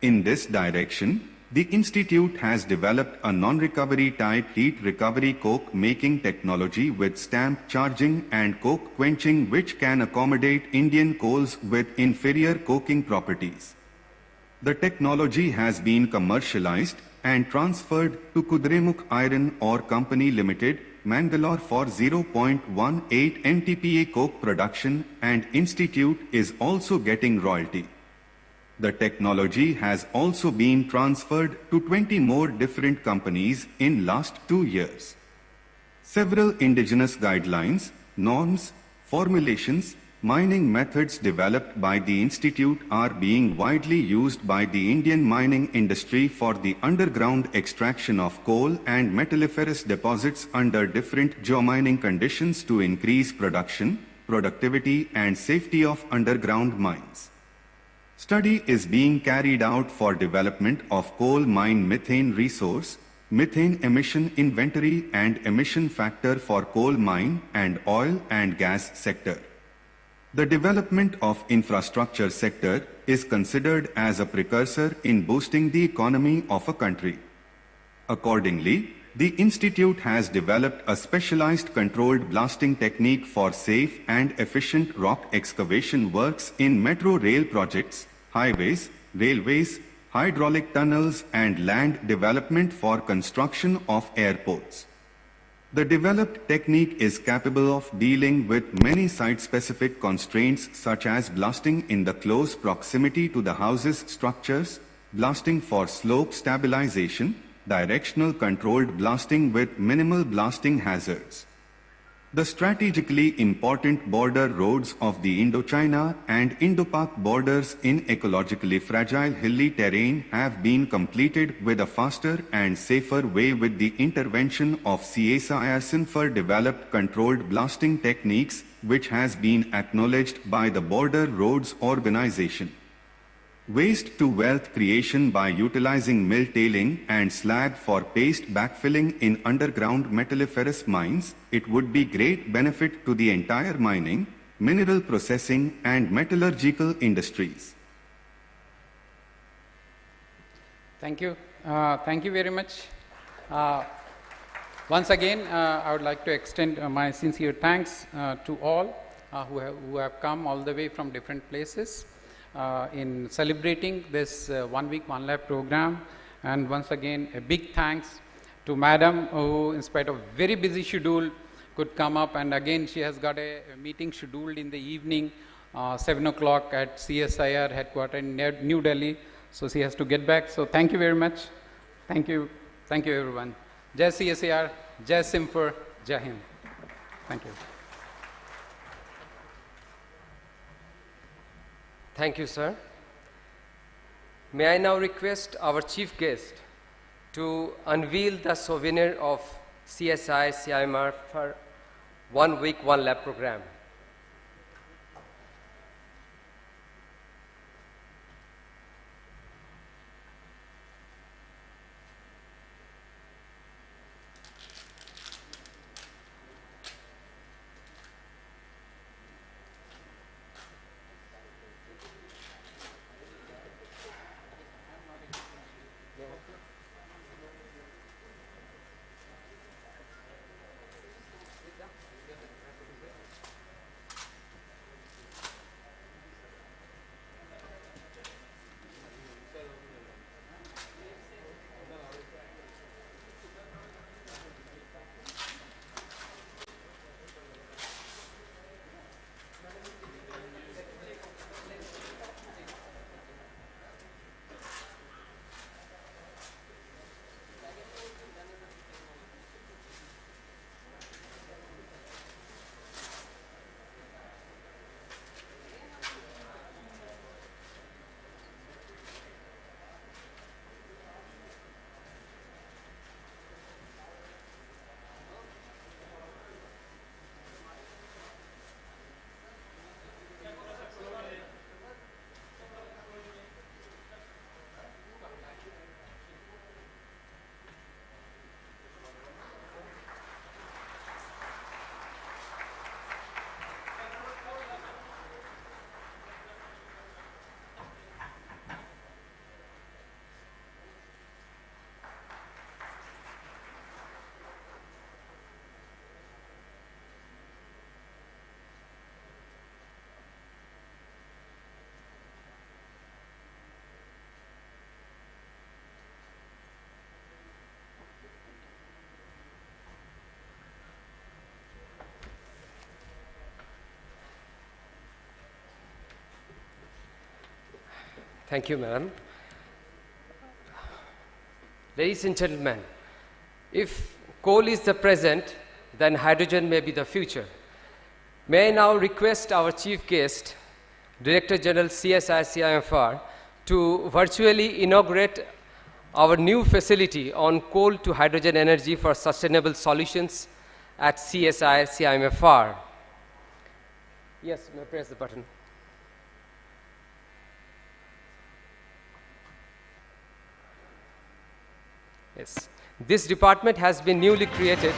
In this direction, the Institute has developed a non-recovery type heat recovery coke making technology with stamp charging and coke quenching which can accommodate Indian coals with inferior coking properties. The technology has been commercialized and transferred to Kudremukh Iron Ore Company Limited, Mangalore for 0.18 MTPA coke production and Institute is also getting royalty. The technology has also been transferred to 20 more different companies in last 2 years. Several indigenous guidelines, norms, formulations, mining methods developed by the Institute are being widely used by the Indian mining industry for the underground extraction of coal and metalliferous deposits under different geomining conditions to increase production, productivity and safety of underground mines. Study is being carried out for development of coal mine methane resource, methane emission inventory and emission factor for coal mine and oil and gas sector. The development of infrastructure sector is considered as a precursor in boosting the economy of a country. Accordingly, the Institute has developed a specialized controlled blasting technique for safe and efficient rock excavation works in metro rail projects, highways, railways, hydraulic tunnels and land development for construction of airports. The developed technique is capable of dealing with many site-specific constraints such as blasting in the close proximity to the house's structures, blasting for slope stabilization, directional controlled blasting with minimal blasting hazards. The strategically important border roads of the Indochina and Indo-Pak borders in ecologically fragile hilly terrain have been completed with a faster and safer way with the intervention of CSIR-CIMFR developed controlled blasting techniques which has been acknowledged by the Border Roads Organization. Waste to wealth creation by utilizing mill tailing and slag for paste backfilling in underground metalliferous mines, it would be great benefit to the entire mining, mineral processing and metallurgical industries. Thank you. Thank you very much. Once again, I would like to extend my sincere thanks to all who have come all the way from different places in celebrating this 1 week, 1 lab program. And once again, a big thanks to Madam, who in spite of very busy schedule could come up, and again she has got a meeting scheduled in the evening, 7 o'clock at CSIR headquarters in New Delhi. So she has to get back. So thank you very much. Thank you everyone. Jai CSIR, Jai CIMFR, Jai Hind. Thank you. Thank you, sir. May I now request our chief guest to unveil the souvenir of CSIR-CIMFR 1 week, 1 lab program. Thank you, madam. Ladies and gentlemen, if coal is the present, then hydrogen may be the future. May I now request our chief guest, Director General CSIR-CIMFR, to virtually inaugurate our new facility on coal to hydrogen energy for sustainable solutions at CSIR-CIMFR. Yes, may I press the button? Yes. This department has been newly created.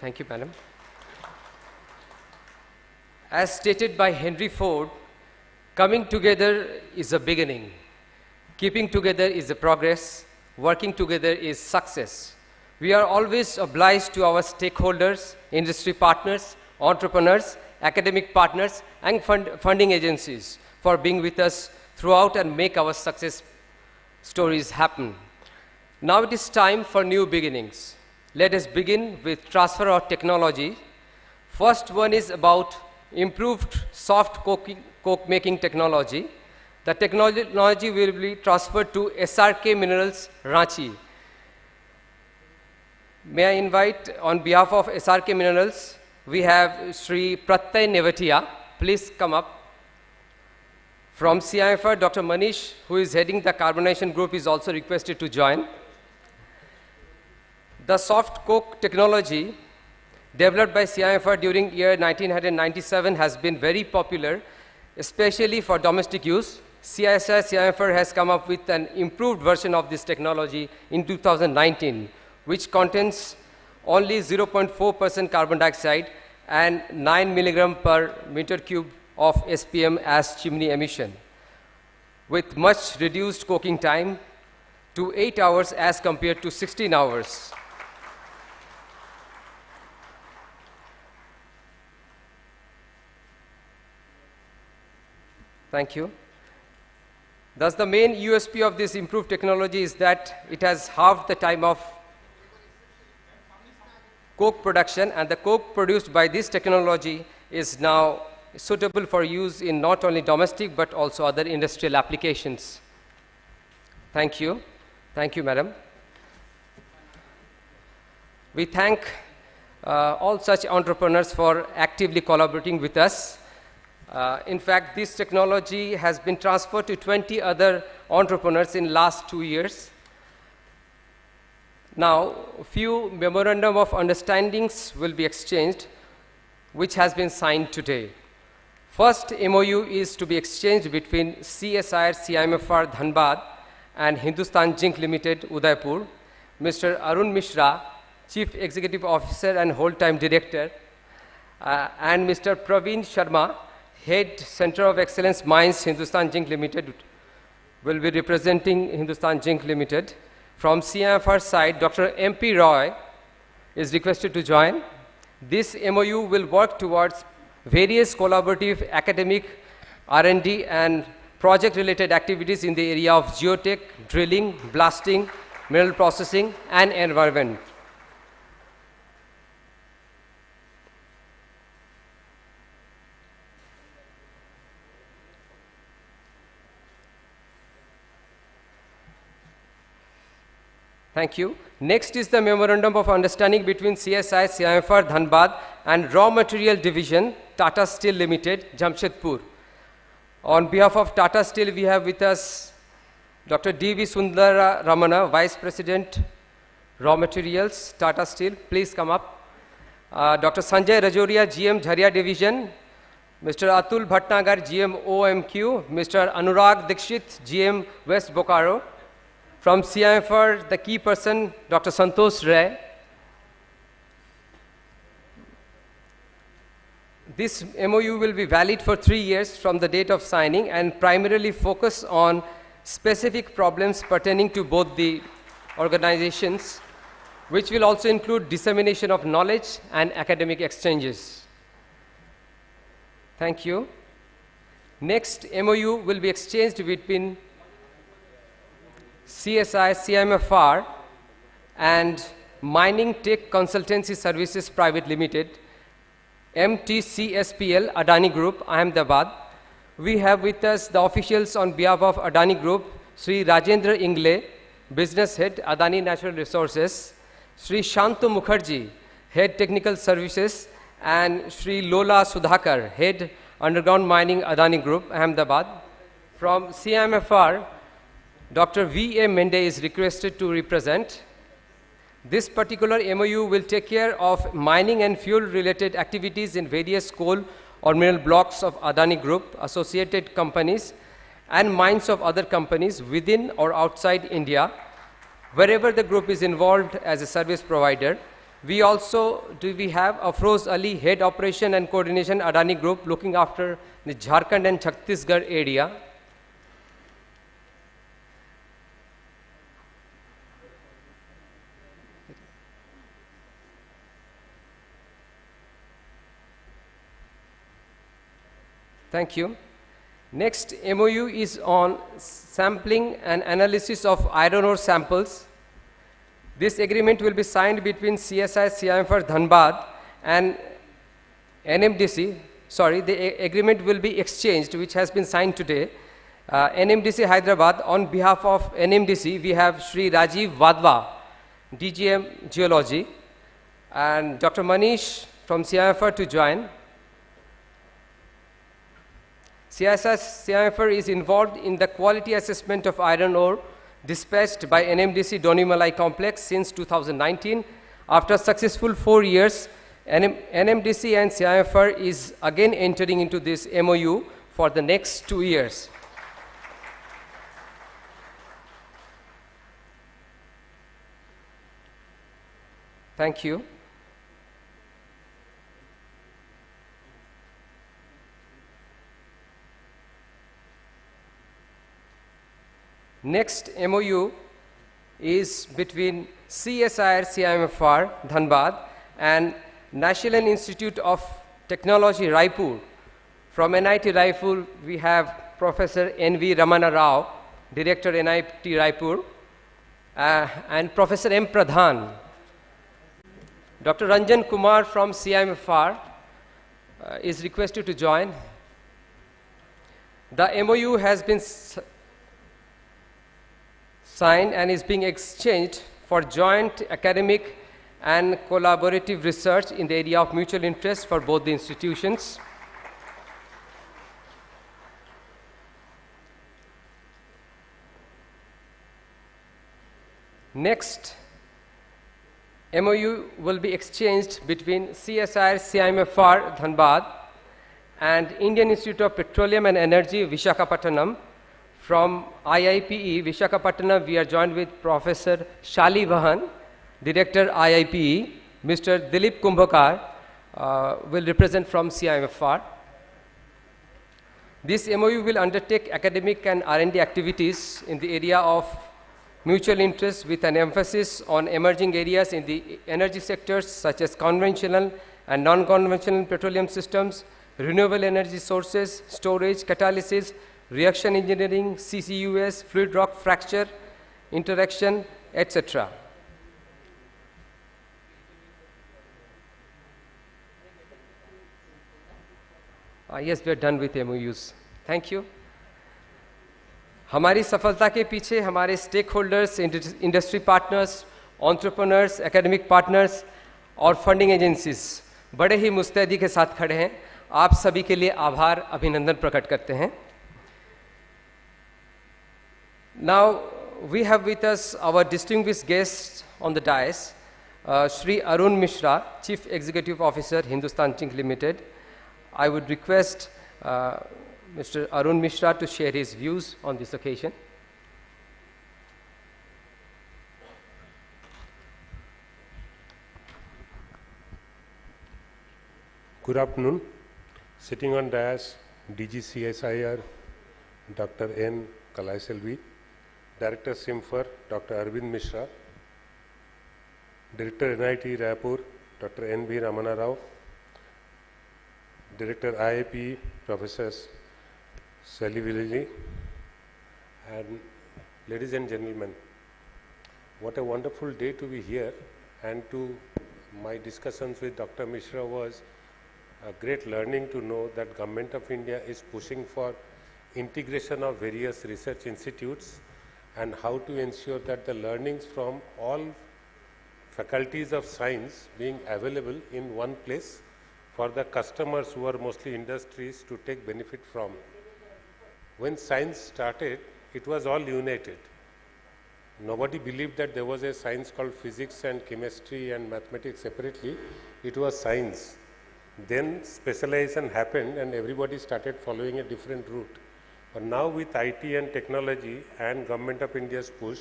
Thank you, madam. As stated by Henry Ford, coming together is a beginning, keeping together is a progress, working together is success. We are always obliged to our stakeholders, industry partners, entrepreneurs, academic partners, and funding agencies for being with us throughout and make our success stories happen. Now it is time for new beginnings. Let us begin with transfer of technology. First one is about improved soft coke making technology. The technology will be transferred to SRK Minerals, Ranchi. May I invite on behalf of SRK Minerals, we have Sri Pratyay Nevatia. Please come up. From CIMFR, Dr. Manish, who is heading the carbonation group, is also requested to join. The soft coke technology developed by CIMFR during year 1997 has been very popular, especially for domestic use. CIMFR has come up with an improved version of this technology in 2019, which contains only 0.4% carbon dioxide and 9 milligram per meter cube of SPM as chimney emission, with much reduced coking time to 8 hours as compared to 16 hours. Thank you. Thus, the main USP of this improved technology is that it has halved the time of coke production, and the coke produced by this technology is now suitable for use in not only domestic but also other industrial applications. Thank you. Thank you, madam. We thank all such entrepreneurs for actively collaborating with us. In fact, this technology has been transferred to 20 other entrepreneurs in last 2 years. Now, a few memorandum of understandings will be exchanged, which has been signed today. First MOU is to be exchanged between CSIR-CIMFR Dhanbad and Hindustan Zinc Limited, Udaipur. Mr. Arun Mishra, Chief Executive Officer and Whole-Time Director, and Mr. Praveen Sharma, Head Center of Excellence Mines, Hindustan Zinc Limited, will be representing Hindustan Zinc Limited. From CIMFR side, Dr. MP Roy is requested to join. This MOU will work towards various collaborative academic R&D and project-related activities in the area of geotech, drilling, blasting, mineral processing, and environment. Thank you. Next is the Memorandum of Understanding between CSI, CIMFR, Dhanbad and Raw Material Division, Tata Steel Limited, Jamshedpur. On behalf of Tata Steel, we have with us Dr. D.V. Sundara Ramana, Vice President, Raw Materials, Tata Steel. Please come up. Dr. Sanjay Rajoria, GM, Jharia Division. Mr. Atul Bhatnagar, GM, OMQ. Mr. Anurag Dikshit, GM, West Bokaro. From CIMFR, the key person, Dr. Santosh Ray. This MOU will be valid for 3 years from the date of signing and primarily focus on specific problems pertaining to both the organizations, which will also include dissemination of knowledge and academic exchanges. Thank you. Next MOU will be exchanged between CSI, CIMFR and Mining Tech Consultancy Services Private Limited, MTCSPL, Adani Group, Ahmedabad. We have with us the officials on behalf of Adani Group, Sri Rajendra Ingle, Business Head, Adani Natural Resources, Sri Shantu Mukherjee, Head Technical Services, and Sri Lola Sudhakar, Head Underground Mining, Adani Group, Ahmedabad. From CIMFR, Dr. V.A. Mende is requested to represent. This particular MOU will take care of mining and fuel-related activities in various coal or mineral blocks of Adani Group, associated companies, and mines of other companies within or outside India, wherever the group is involved as a service provider. We have Afroz Ali, Head Operation and Coordination, Adani Group, looking after the Jharkhand and Chhattisgarh area. Thank you. Next MOU is on sampling and analysis of iron ore samples. This agreement will be signed between CSIR-CIMFR Dhanbad and NMDC. Sorry, the agreement will be exchanged, which has been signed today. NMDC Hyderabad, on behalf of NMDC, we have Shri Rajiv Wadhwa, DGM Geology, and Dr. Manish from CIMFR to join. CSIR-CIMFR is involved in the quality assessment of iron ore dispatched by NMDC Donimalai complex since 2019. After successful 4 years, NMDC and CIMFR is again entering into this MOU for the next 2 years. Thank you. Next MOU is between CSIR-CIMFR Dhanbad and National Institute of Technology Raipur. From NIT Raipur, we have Professor N.V. Ramana Rao, Director NIT Raipur, and Professor M. Pradhan. Dr. Ranjan Kumar from CIMFR is requested to join. The MOU has been signed and is being exchanged for joint academic and collaborative research in the area of mutual interest for both the institutions. Next, MOU will be exchanged between CSIR-CIMFR Dhanbad and Indian Institute of Petroleum and Energy, Visakhapatnam. From IIPE, Visakhapatnam, we are joined with Professor Shali Vahan, Director IIPE. Mr. Dilip Kumbhakar will represent from CIMFR. This MOU will undertake academic and R&D activities in the area of mutual interest with an emphasis on emerging areas in the energy sectors such as conventional and non-conventional petroleum systems, renewable energy sources, storage, catalysis, reaction engineering, CCUS, fluid rock fracture, interaction, etc. Yes, we are done with MOUs. Thank you. हमारी सफलता के पीछे हमारे stakeholders, industry partners, entrepreneurs, academic partners और funding agencies बड़े ही मुस्तैदी के साथ खड़े हैं. आप सभी के लिए आभार, अभिनंदन प्रकट करते हैं. Now we have with us our distinguished guest on the dais, Shri Arun Mishra, Chief Executive Officer, Hindustan Zinc Limited. I would request Mr. Arun Mishra to share his views on this occasion. Good afternoon. Sitting on dais, DG CSIR, Dr. N. Kalaiselvi, Director CIMFR, Dr. Arvind Mishra, Director NIT Raipur, Dr. N.B. Ramana Rao, Director IIP, Professor Salivilli, and ladies and gentlemen, what a wonderful day to be here, and to my discussions with Dr. Mishra was a great learning to know that Government of India is pushing for integration of various research institutes and how to ensure that the learnings from all faculties of science being available in one place for the customers who are mostly industries to take benefit from. When science started, it was all united. Nobody believed that there was a science called physics and chemistry and mathematics separately. It was science. Then specialization happened and everybody started following a different route. But now with IT and technology and Government of India's push,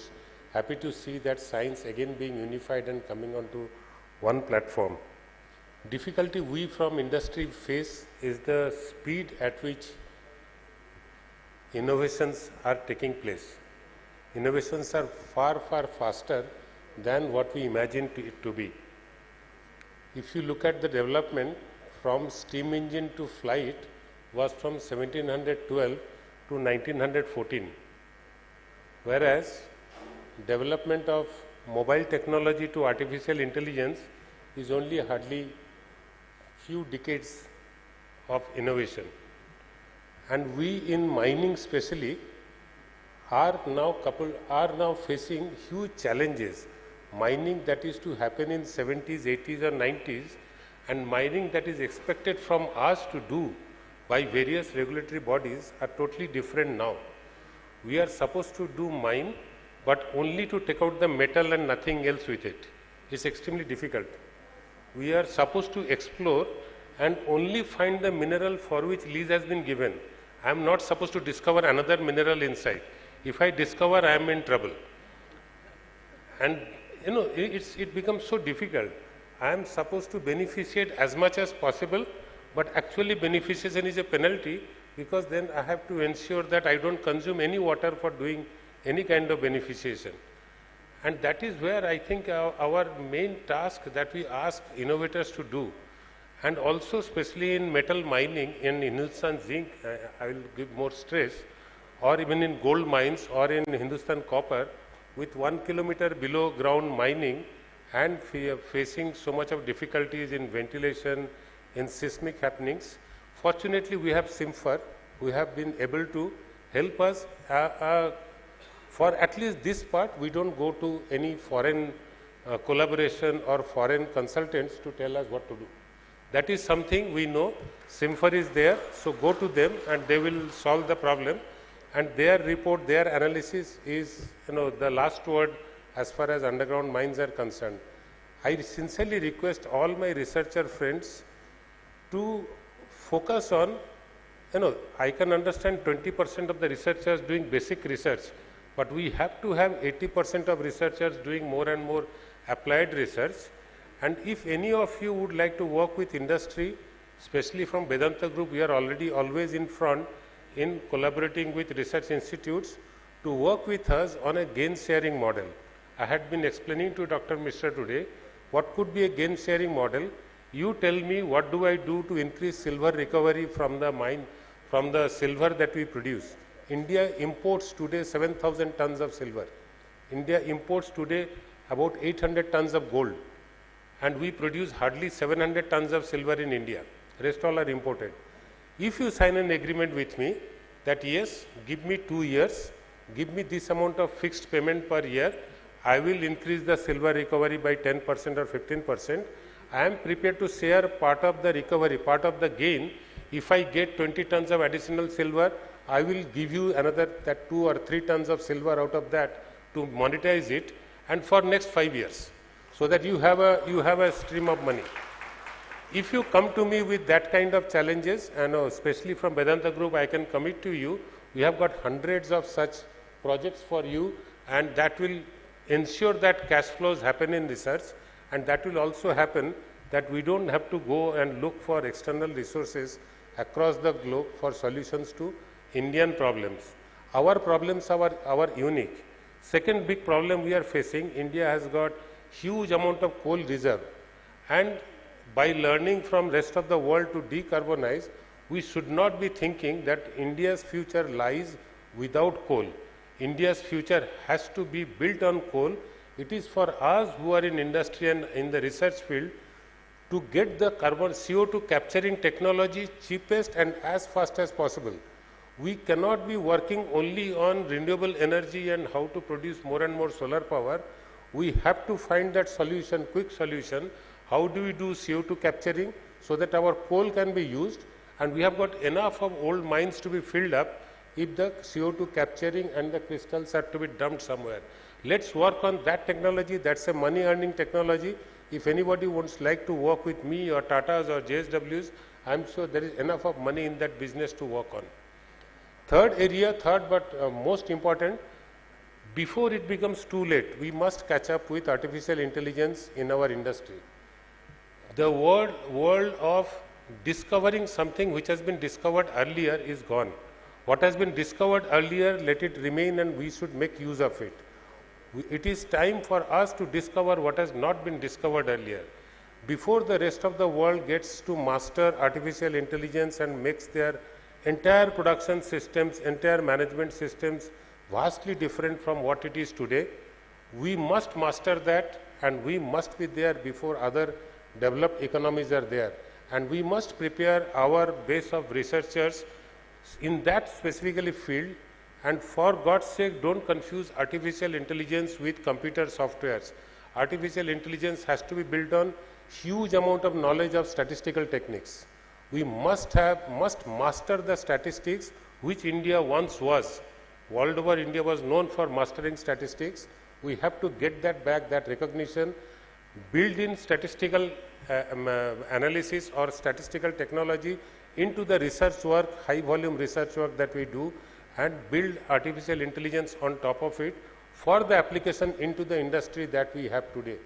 happy to see that science again being unified and coming onto one platform. Difficulty we from industry face is the speed at which innovations are taking place. Innovations are far, far faster than what we imagined it to be. If you look at the development from steam engine to flight was from 1712 to 1914, whereas development of mobile technology to artificial intelligence is only hardly few decades of innovation. And we in mining especially are now facing huge challenges. Mining that is to happen in 70s, 80s or 90s, and mining that is expected from us to do by various regulatory bodies are totally different now. We are supposed to do mine, but only to take out the metal and nothing else with it. It's extremely difficult. We are supposed to explore and only find the mineral for which lease has been given. I am not supposed to discover another mineral inside. If I discover, I am in trouble. And you know, it becomes so difficult. I am supposed to beneficiate as much as possible, but actually beneficiation is a penalty, because then I have to ensure that I don't consume any water for doing any kind of beneficiation. And that is where I think our main task that we ask innovators to do, and also especially in metal mining, in Hindustan zinc, I will give more stress, or even in gold mines or in Hindustan copper, with 1 kilometer below ground mining and facing so much of difficulties in ventilation, in seismic happenings. Fortunately, we have CIMFR, who have been able to help us. For at least this part, we don't go to any foreign collaboration or foreign consultants to tell us what to do. That is something we know. CIMFR is there, so go to them and they will solve the problem. And their report, their analysis is, the last word as far as underground mines are concerned. I sincerely request all my researcher friends to focus on, I can understand 20% of the researchers doing basic research, but we have to have 80% of researchers doing more and more applied research. And if any of you would like to work with industry, especially from Vedanta Group, we are already always in front in collaborating with research institutes to work with us on a gain sharing model. I had been explaining to Dr. Mishra today what could be a gain sharing model. You tell me what do I do to increase silver recovery from the mine, from the silver that we produce. India imports today 7,000 tons of silver. India imports today about 800 tons of gold. And we produce hardly 700 tons of silver in India. Rest all are imported. If you sign an agreement with me that yes, give me 2 years, give me this amount of fixed payment per year, I will increase the silver recovery by 10% or 15%. I am prepared to share part of the recovery, part of the gain. If I get 20 tons of additional silver, I will give you another 2 or 3 tons of silver out of that to monetize it, and for next 5 years, so that you have a stream of money. If you come to me with that kind of challenges, and especially from Vedanta Group, I can commit to you, we have got hundreds of such projects for you, and that will ensure that cash flows happen in research, and that will also happen that we don't have to go and look for external resources across the globe for solutions to Indian problems. Our problems are unique. Second big problem we are facing, India has got huge amount of coal reserve, and by learning from rest of the world to decarbonize, we should not be thinking that India's future lies without coal. India's future has to be built on coal. It is for us who are in industry and in the research field to get the carbon CO2 capturing technology cheapest and as fast as possible. We cannot be working only on renewable energy and how to produce more and more solar power. We have to find that solution, quick solution. How do we do CO2 capturing so that our coal can be used, and we have got enough of old mines to be filled up if the CO2 capturing and the crystals are to be dumped somewhere. Let's work on that technology. That's a money earning technology. If anybody wants like to work with me or Tatas or JSWs, I'm sure there is enough of money in that business to work on. Third but most important, before it becomes too late, we must catch up with artificial intelligence in our industry. The world of discovering something which has been discovered earlier is gone. What has been discovered earlier, let it remain, and we should make use of it. It is time for us to discover what has not been discovered earlier. Before the rest of the world gets to master artificial intelligence and makes their entire production systems, entire management systems vastly different from what it is today. We must master that, and we must be there before other developed economies are there. And we must prepare our base of researchers in that specifically field. And for God's sake, don't confuse artificial intelligence with computer softwares. Artificial intelligence has to be built on huge amount of knowledge of statistical techniques. We must master the statistics, which India once was. World over, India was known for mastering statistics. We have to get that back, that recognition, build in statistical analysis or statistical technology into the research work, high volume research work that we do, and build artificial intelligence on top of it for the application into the industry that we have today.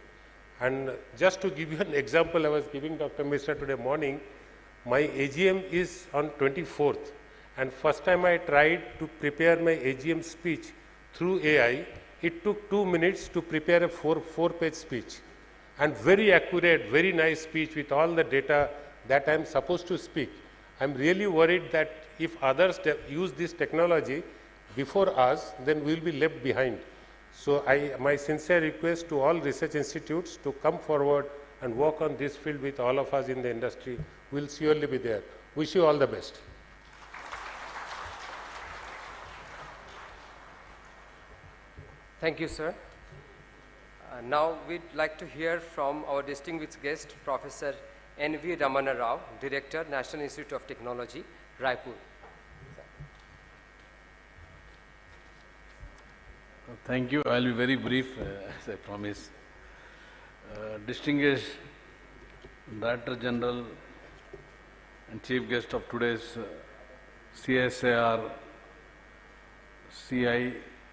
And just to give you an example, I was giving Dr. Mishra today morning, my AGM is on 24th, and first time I tried to prepare my AGM speech through AI, it took 2 minutes to prepare a four-page speech, and very accurate, very nice speech with all the data that I am supposed to speak. I am really worried that if others use this technology before us, then we will be left behind. So my sincere request to all research institutes to come forward and work on this field with all of us in the industry. We will surely be there. Wish you all the best. Thank you, sir. Now we'd like to hear from our distinguished guest, Professor N.V. Ramana Rao, Director, National Institute of Technology, Raipur. Thank you. I will be very brief, as I promised. Distinguished Director General and Chief Guest of today's CSIR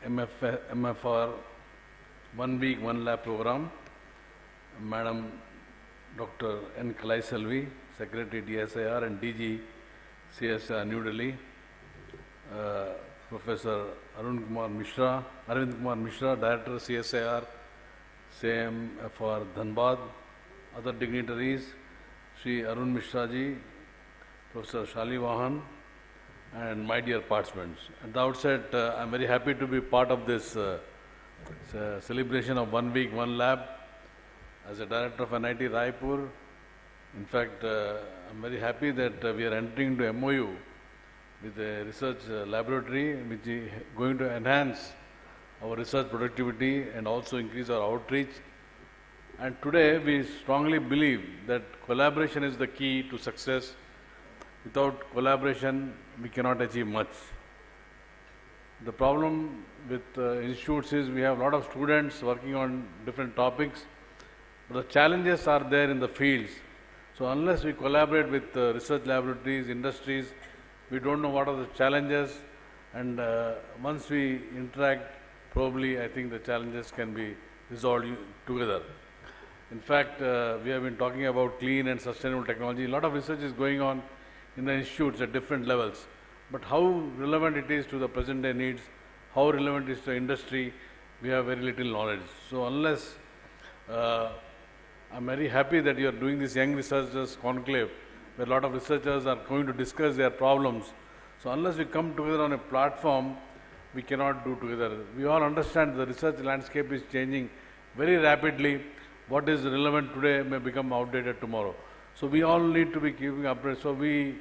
CIMFR 1 Week 1 Lab program, Madam Dr. N. Kalai Selvi, Secretary DSIR and DG CSIR New Delhi, Professor Arvind Kumar Mishra, Director CSIR CIMFR Dhanbad, other dignitaries, Sri Arun Mishra ji, Professor Shali Vahan, and my dear participants. At the outset, I am very happy to be part of this celebration of 1 Week 1 Lab. As a Director of NIT Raipur, in fact, I am very happy that we are entering into MOU with a research laboratory which is going to enhance our research productivity and also increase our outreach. And today we strongly believe that collaboration is the key to success. Without collaboration, we cannot achieve much. The problem with institutes is we have a lot of students working on different topics, but the challenges are there in the fields. So unless we collaborate with research laboratories, industries, we don't know what are the challenges, and once we interact, probably I think the challenges can be resolved together. In fact, we have been talking about clean and sustainable technology. A lot of research is going on in the institutes at different levels, but how relevant it is to the present day needs, how relevant it is to industry, we have very little knowledge. So unless, I'm very happy that you are doing this Young Researchers Conclave, where a lot of researchers are going to discuss their problems. So unless we come together on a platform, we cannot do together. We all understand the research landscape is changing very rapidly. What is relevant today may become outdated tomorrow. So we all need to be keeping updated. So we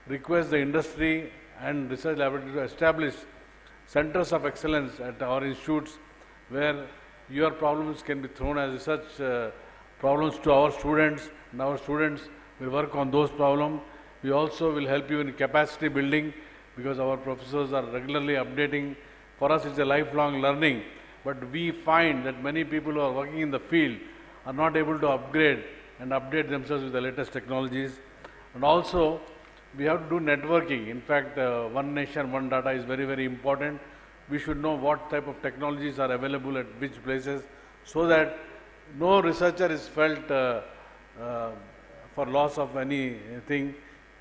request the industry and research laboratory to establish centers of excellence at our institutes where your problems can be thrown as research problems to our students, and our students will work on those problems. We also will help you in capacity building because our professors are regularly updating. For us, it's a lifelong learning, but we find that many people who are working in the field are not able to upgrade and update themselves with the latest technologies. And also, we have to do networking. In fact, one nation, one data is very, very important. We should know what type of technologies are available at which places so that no researcher is felt for loss of anything.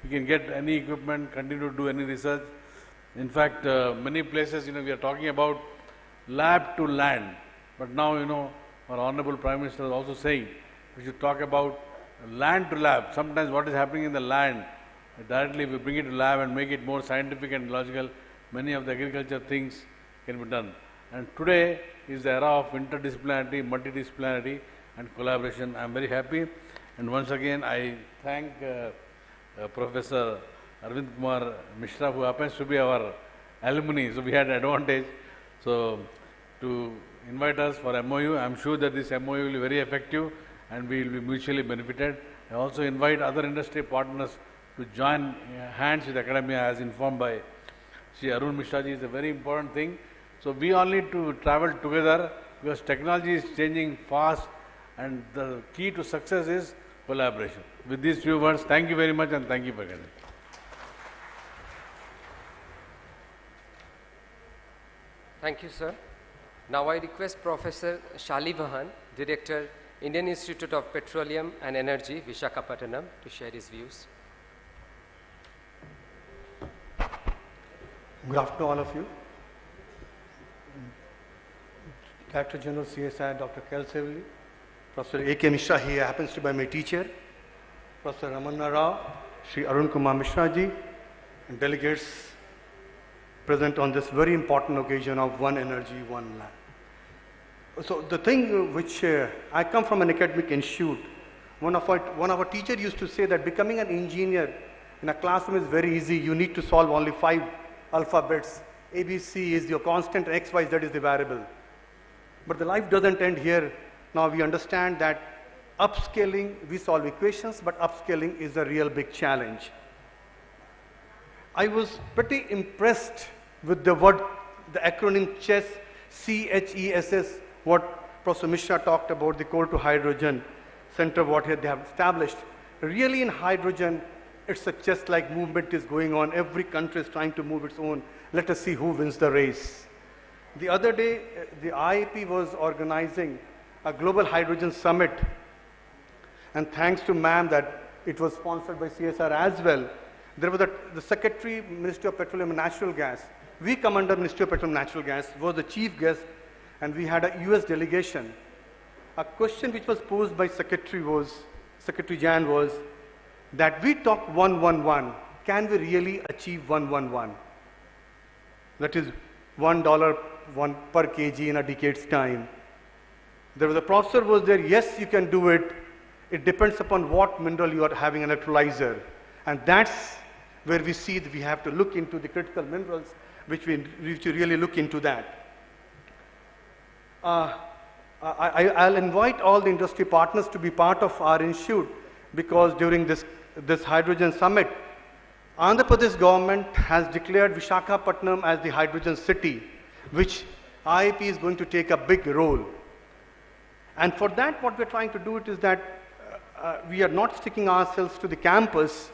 You can get any equipment, continue to do any research. In fact, many places, we are talking about lab to land. But now, our Honorable Prime Minister is also saying we should talk about land to lab. Sometimes what is happening in the land, directly we bring it to lab and make it more scientific and logical, many of the agriculture things can be done. And today is the era of interdisciplinarity, multidisciplinarity and collaboration. I am very happy. And once again, I thank Professor Arvind Kumar Mishra, who happens to be our alumni, so we had an advantage. So to invite us for MOU, I am sure that this MOU will be very effective and we will be mutually benefited. I also invite other industry partners to join hands with academia, as informed by Sri Arun Mishra ji. Is a very important thing. So we all need to travel together because technology is changing fast and the key to success is collaboration. With these few words, thank you very much and thank you for getting. Thank you, sir. Now I request Professor Shali Vahan, Director, Indian Institute of Petroleum and Energy, Visakhapatnam, to share his views. Good afternoon, all of you. Director General CSIR, Dr. Kelsevli, Professor A.K. Mishra, he happens to be my teacher, Professor Ramanna Rao, Sri Arun Kumar Mishra ji, and delegates present on this very important occasion of One Energy, One Land. So the thing which I come from an academic institute, one of our teachers used to say that becoming an engineer in a classroom is very easy. You need to solve only 5 alphabets. ABC is your constant, X, Y, Z is the variable. But the life doesn't end here. Now we understand that upscaling, we solve equations, but upscaling is a real big challenge. I was pretty impressed with the word, the acronym CHESS, CHESS, what Professor Mishra talked about, the coal to hydrogen center, what they have established. Really in hydrogen, it's a chess-like movement is going on. Every country is trying to move its own. Let us see who wins the race. The other day, the IIP was organizing a global hydrogen summit. And thanks to ma'am that it was sponsored by CSR as well. There was the Secretary, Ministry of Petroleum and Natural Gas. We come under Ministry of Petroleum and Natural Gas, was the chief guest, and we had a US delegation. A question which was posed by Secretary Jan was that we talk 111, can we really achieve 111? That is $1 per kg in a decade's time. There was a professor was there, yes, you can do it. It depends upon what mineral you are having an electrolyzer. And that's where we see that we have to look into the critical minerals, which we really look into that. I'll invite all the industry partners to be part of our institute because during this hydrogen summit, Andhra Pradesh government has declared Visakhapatnam as the hydrogen city, which IIP is going to take a big role. And for that, what we're trying to do is that we are not sticking ourselves to the campus.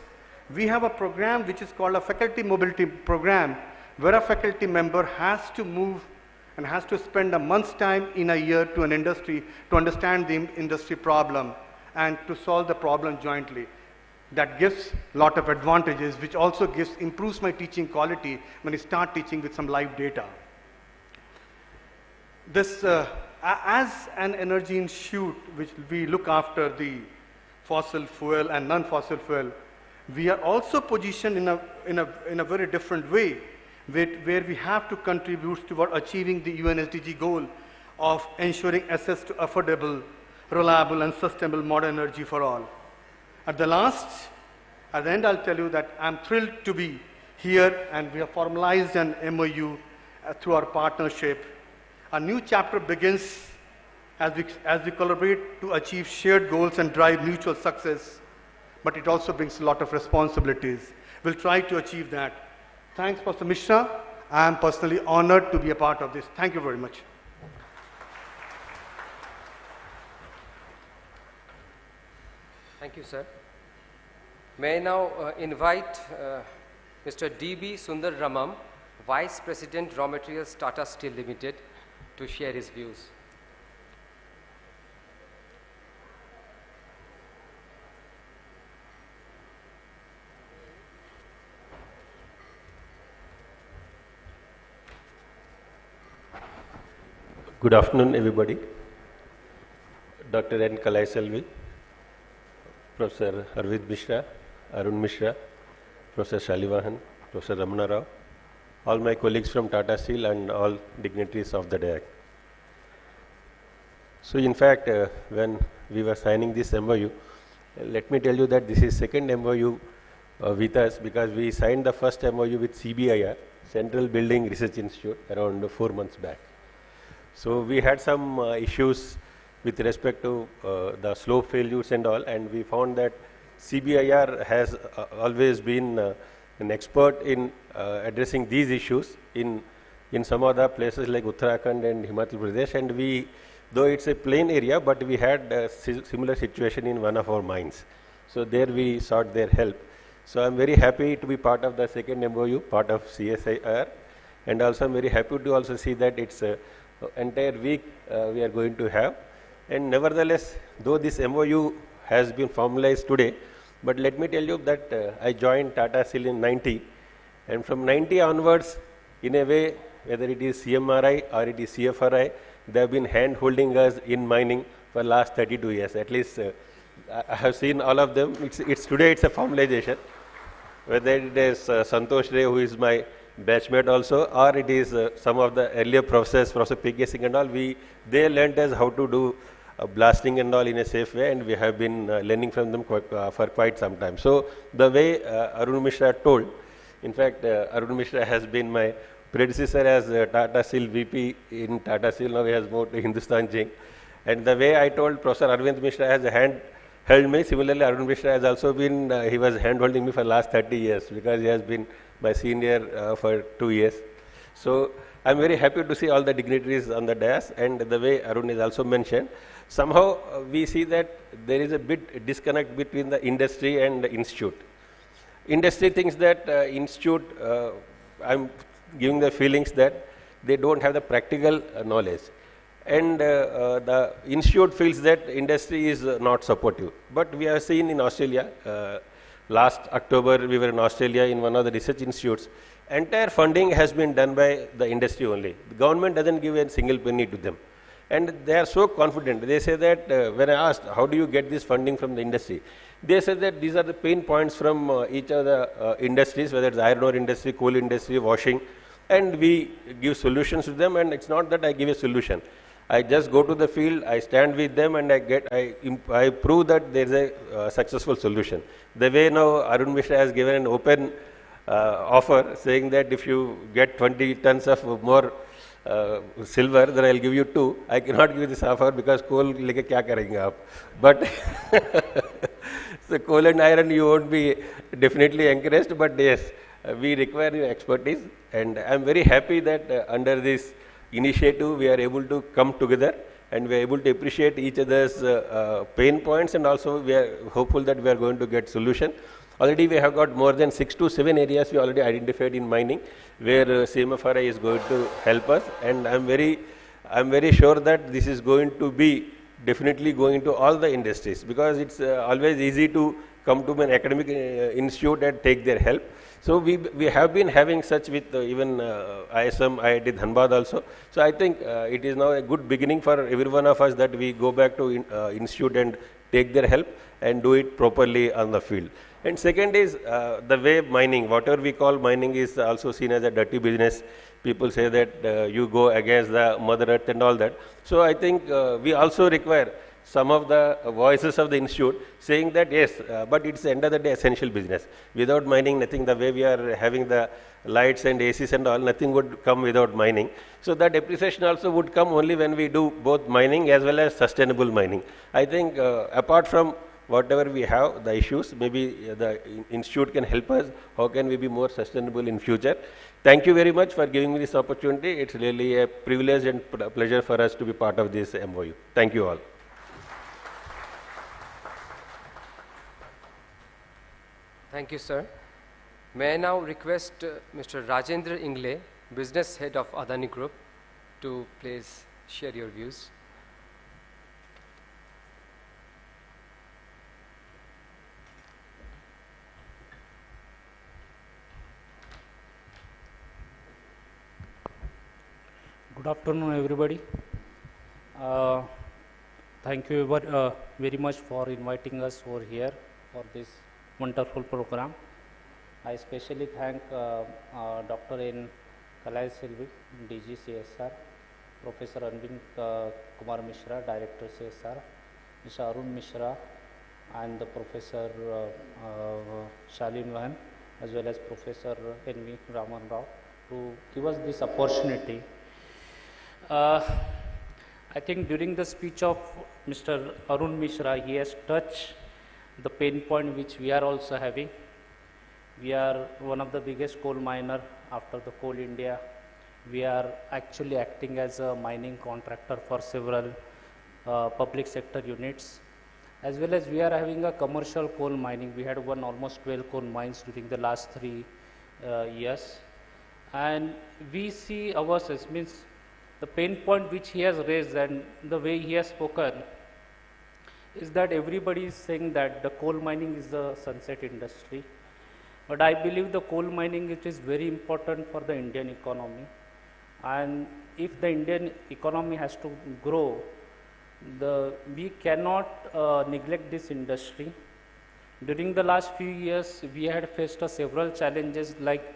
We have a program which is called a faculty mobility program, where a faculty member has to move and has to spend a month's time in a year to an industry to understand the industry problem and to solve the problem jointly. That gives a lot of advantages, which also improves my teaching quality when I start teaching with some live data. This, as an energy institute, which we look after the fossil fuel and non-fossil fuel, we are also positioned in a very different way, where we have to contribute toward achieving the UN SDG goal of ensuring access to affordable, reliable, and sustainable modern energy for all. At the end, I'll tell you that I'm thrilled to be here, and we have formalized an MOU through our partnership. A new chapter begins as we collaborate to achieve shared goals and drive mutual success, but it also brings a lot of responsibilities. We'll try to achieve that. Thanks, Professor Mishra. I am personally honored to be a part of this. Thank you very much. Thank you, sir. May I now invite Mr. D.B. Sundar Ramam, Vice President, Raw Materials, Tata Steel Limited, to share his views. Good afternoon, everybody. Dr. N. Kalai Selvi, Professor Arvind Mishra, Arun Mishra, Professor Shalivahan, Professor Ramana Rao, all my colleagues from Tata Steel and all dignitaries of the DAC. So in fact, when we were signing this MOU, let me tell you that this is second MOU with us, because we signed the first MOU with CBIR, Central Building Research Institute, around 4 months back. So we had some issues with respect to the slope failures and all, and we found that CBIR has always been an expert in addressing these issues in some other places like Udghaatan and Himachal Pradesh, and we, though it's a plain area, but we had a similar situation in one of our mines. So there we sought their help. So I'm very happy to be part of the second MOU, part of CSIR, and also I'm very happy to also see that it's entire week we are going to have. And nevertheless, though this MOU has been formalized today, but let me tell you that I joined Tata Steel in 90, and from 90 onwards, in a way, whether it is CMRI or it is CFRI, they have been hand-holding us in mining for last 32 years. At least I have seen all of them. It's today it's a formalization. Whether it is Santosh Ray, who is my batchmate also, or it is some of the earlier professors, Professor P.K. Singh and all, they learnt us how to do blasting and all in a safe way, and we have been learning from them for quite some time. So the way Arun Mishra told, in fact, Arun Mishra has been my predecessor as Tata Steel VP in Tata Steel. Now he has moved to Hindustan Zinc. And the way I told Professor Arvind Mishra has held me, similarly Arun Mishra has also been, he was hand-holding me for the last 30 years, because he has been my senior for 2 years. So I'm very happy to see all the dignitaries on the dais, and the way Arun has also mentioned, somehow we see that there is a bit disconnect between the industry and the institute. Industry thinks that institute, I'm giving the feelings that they don't have the practical knowledge. And the institute feels that industry is not supportive. But we have seen in Australia, last October we were in Australia in one of the research institutes. Entire funding has been done by the industry only. The government doesn't give a single penny to them. And they are so confident. They say that when I asked, how do you get this funding from the industry? They said that these are the pain points from each of the industries, whether it's iron ore industry, coal industry, washing, and we give solutions to them. And it's not that I give a solution. I just go to the field, I stand with them, and I prove that there is a successful solution. The way now Arun Mishra has given an open offer, saying that if you get 20 tons of more silver, then I'll give you 2. I cannot give this offer because coal leke kya karenge aap? But so coal and iron you won't be definitely encouraged, but yes, we require your expertise, and I'm very happy that under this initiative we are able to come together and we are able to appreciate each other's pain points, and also we are hopeful that we are going to get solution. Already we have got more than 6 to 7 areas we already identified in mining where CIMFR is going to help us, and I'm very sure that this is going to be definitely going to all the industries, because it's always easy to come to an academic institute and take their help. So we have been having such with even ISM, IIT Dhanbad also. So I think it is now a good beginning for every one of us that we go back to institute and take their help and do it properly on the field. And second is the way mining, whatever we call mining, is also seen as a dirty business. People say that you go against the Mother Earth and all that. So I think we also require some of the voices of the institute saying that yes, but it's the end of the day essential business. Without mining, nothing. The way we are having the lights and ACs and all, nothing would come without mining. So that appreciation also would come only when we do both mining as well as sustainable mining. I think apart from whatever we have, the issues, maybe the institute can help us. How can we be more sustainable in future? Thank you very much for giving me this opportunity. It's really a privilege and pleasure for us to be part of this MOU. Thank you all. Thank you, sir. May I now request Mr. Rajendra Ingle, Business Head of Adani Group, to please share your views. Good afternoon, everybody. Thank you very much for inviting us over here for this wonderful program. I especially thank Dr. N. Kalai Selvi, DG CSR, Professor Arvind Kumar Mishra, Director CSR, Mr. Arun Mishra, and the Professor Shalin Vahan, as well as Professor N.V. Raman Rao, to give us this opportunity. I think during the speech of Mr. Arun Mishra, he has touched the pain point which we are also having. We are one of the biggest coal miner after the Coal India. We are actually acting as a mining contractor for several public sector units, as well as we are having a commercial coal mining. We had won almost 12 coal mines during the last 3 years. And we see ourselves, means the pain point which he has raised and the way he has spoken is that everybody is saying that the coal mining is a sunset industry. But I believe the coal mining, it is very important for the Indian economy. And if the Indian economy has to grow, we cannot neglect this industry. During the last few years, we had faced several challenges like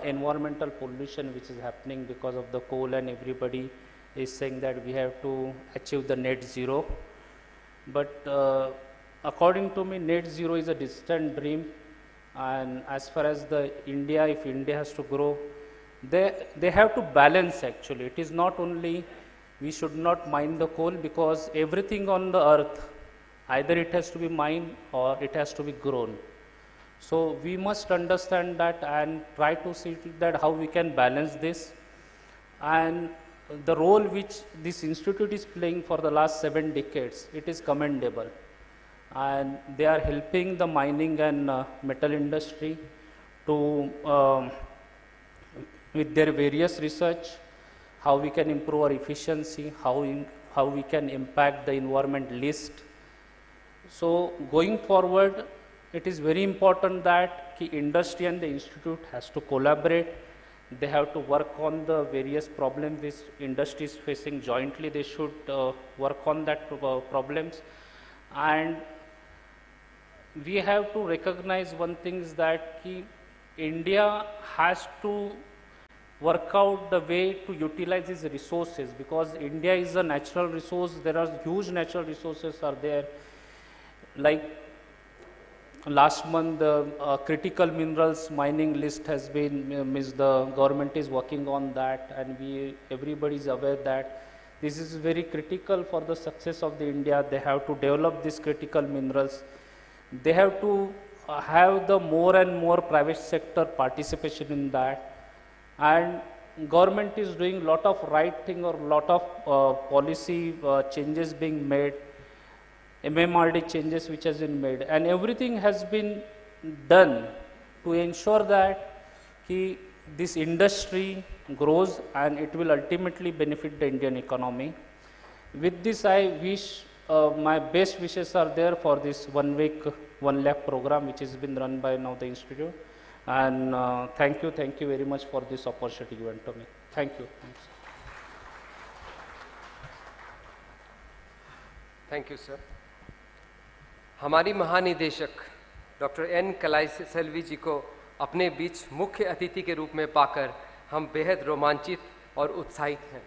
environmental pollution which is happening because of the coal, and everybody is saying that we have to achieve the net zero. But according to me, net zero is a distant dream. And as far as if India has to grow, they have to balance actually. It is not only, we should not mine the coal, because everything on the earth, either it has to be mined or it has to be grown. So we must understand that and try to see that how we can balance this. And the role which this institute is playing for the last 7 decades, it is commendable. And they are helping the mining and metal industry to, with their various research, how we can improve our efficiency, how we can impact the environment least. So going forward, it is very important that the industry and the institute has to collaborate. They have to work on the various problems which industry is facing jointly. They should work on that problems. And we have to recognize one thing is that India has to work out the way to utilize its resources, because India is a natural resource. There are huge natural resources are there. Like last month, the critical minerals mining list has been, the government is working on that, and everybody is aware that this is very critical for the success of the India. They have to develop these critical minerals. They have to have the more and more private sector participation in that. And government is doing lot of right thing or lot of policy changes being made, MMRD changes which has been made, and everything has been done to ensure that this industry grows and it will ultimately benefit the Indian economy. With this, I wish my best wishes are there for this 1 week, 1 lakh program which has been run by now the institute. And thank you very much for this opportunity given to me. Thank you. Thanks. Thank you, sir. हमारी महानिदेशक doctor N कलाई सेल्वी जी को अपने बीच मुख्य अतिथि के रूप में पाकर हम बेहद रोमांचित और उत्साहित हैं।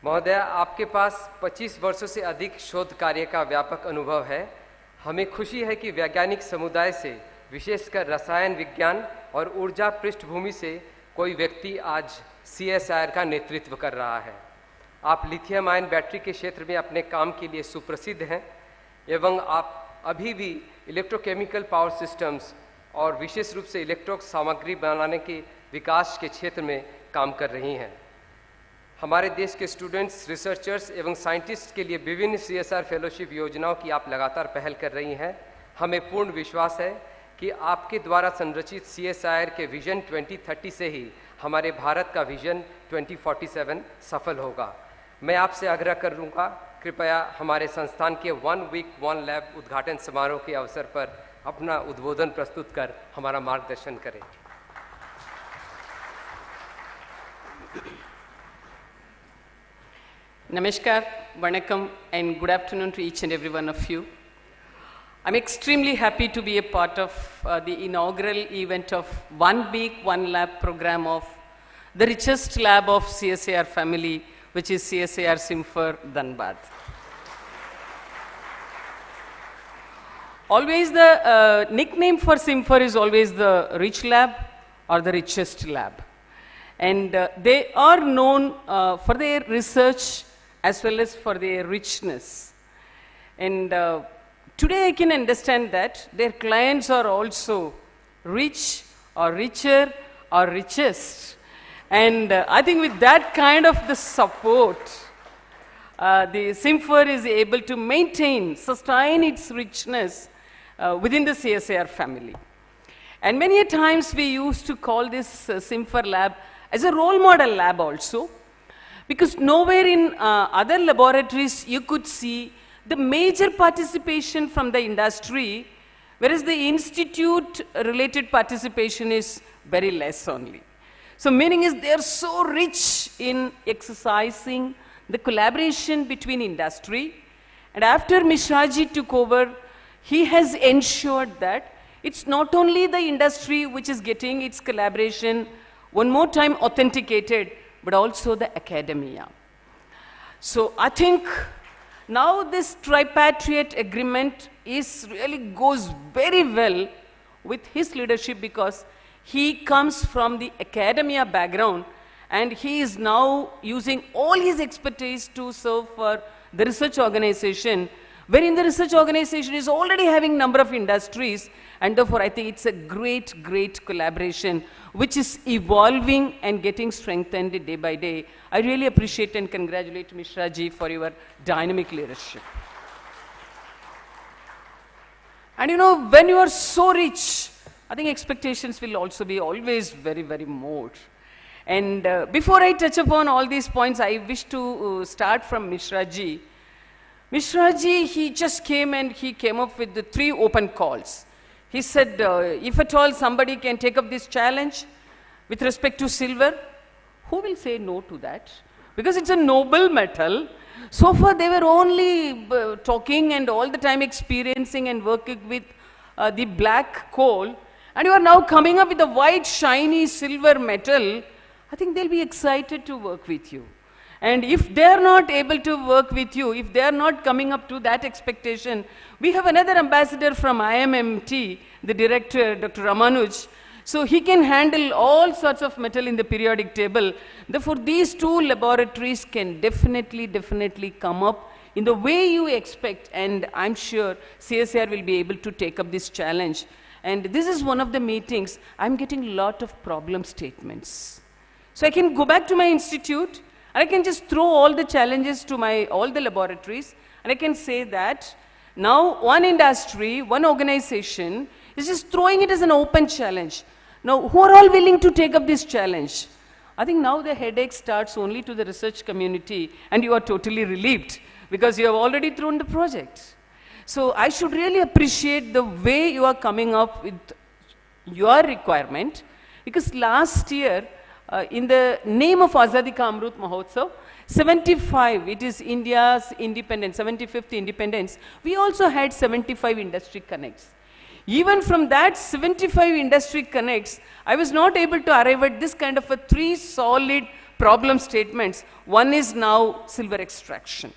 महोदय, आपके पास 25 वर्षों से अधिक शोध कार्य का व्यापक अनुभव है। हमें खुशी है कि वैज्ञानिक समुदाय से, विशेषकर रसायन विज्ञान और ऊर्जा पृष्ठभूमि से कोई व्यक्ति आज CSIR का नेतृत्व कर रहा है। आप लिथियम आयन बैटरी के क्षेत्र में अपने काम के लिए सुप्रसिद्ध हैं एवं आप अभी भी इलेक्ट्रोकेमिकल पावर सिस्टम्स और विशेष रूप से इलेक्ट्रॉनिक सामग्री बनाने के विकास के क्षेत्र में काम कर रही हैं। हमारे देश के स्टूडेंट्स, रिसर्चर्स एवं साइंटिस्ट के लिए विभिन्न CSR फेलोशिप योजनाओं की आप लगातार पहल कर रही हैं। हमें पूर्ण विश्वास है कि आपके द्वारा संरचित CSIR के विजन 2030 से ही हमारे भारत का विजन 2047 सफल होगा। मैं आपसे आग्रह करूँगा, कृपया हमारे संस्थान के 1 वीक 1 लैब उद्घाटन समारोह के अवसर पर अपना उद्बोधन प्रस्तुत कर हमारा मार्गदर्शन करें। Namaskar, Vanakkam, and good afternoon to each and every one of you. I'm extremely happy to be a part of the inaugural event of 1 Week, 1 Lab program of the richest lab of CSIR family, which is CSIR-CIMFR, Dhanbad. Always the nickname for CIMFR is always the rich lab or the richest lab. And they are known for their research as well as for their richness. And today I can understand that their clients are also rich or richer or richest. And I think with that kind of the support, the CIMFR is able to maintain, sustain its richness within the CSIR family. And many a times we used to call this CIMFR lab as a role model lab also, because nowhere in other laboratories you could see the major participation from the industry, whereas the institute related participation is very less only. So meaning is they are so rich in exercising the collaboration between industry, and after Mishraji took over, he has ensured that it's not only the industry which is getting its collaboration one more time authenticated, but also the academia. So I think now this tripartite agreement really goes very well with his leadership, because he comes from the academia background and he is now using all his expertise to serve for the research organization, wherein the research organization is already having number of industries, and therefore I think it's a great, great collaboration which is evolving and getting strengthened day by day. I really appreciate and congratulate Mishraji for your dynamic leadership. And you know, when you are so rich, I think expectations will also be always very, very more. And before I touch upon all these points, I wish to start from Mishraji. Mishraji, he just came and he came up with the 3 open calls. He said, if at all somebody can take up this challenge with respect to silver, who will say no to that? Because it's a noble metal. So far they were only talking and all the time experiencing and working with the black coal. And you are now coming up with a white, shiny silver metal. I think they'll be excited to work with you. And if they are not able to work with you, if they are not coming up to that expectation, we have another ambassador from IMMT, the director, Dr. Ramanuj. So he can handle all sorts of metal in the periodic table. Therefore, these 2 laboratories can definitely come up in the way you expect. And I'm sure CSIR will be able to take up this challenge. And this is one of the meetings, I'm getting a lot of problem statements. So I can go back to my institute, and I can just throw all the challenges to all the laboratories, and I can say that now one industry, one organization is just throwing it as an open challenge. Now, who are all willing to take up this challenge? I think now the headache starts only to the research community, and you are totally relieved because you have already thrown the project. So I should really appreciate the way you are coming up with your requirement, because last year, in the name of Azadi Ka Amrut Mahotsav, 75, it is India's independence, 75th independence, we also had 75 industry connects. Even from that 75 industry connects, I was not able to arrive at this kind of 3 solid problem statements. One is now silver extraction.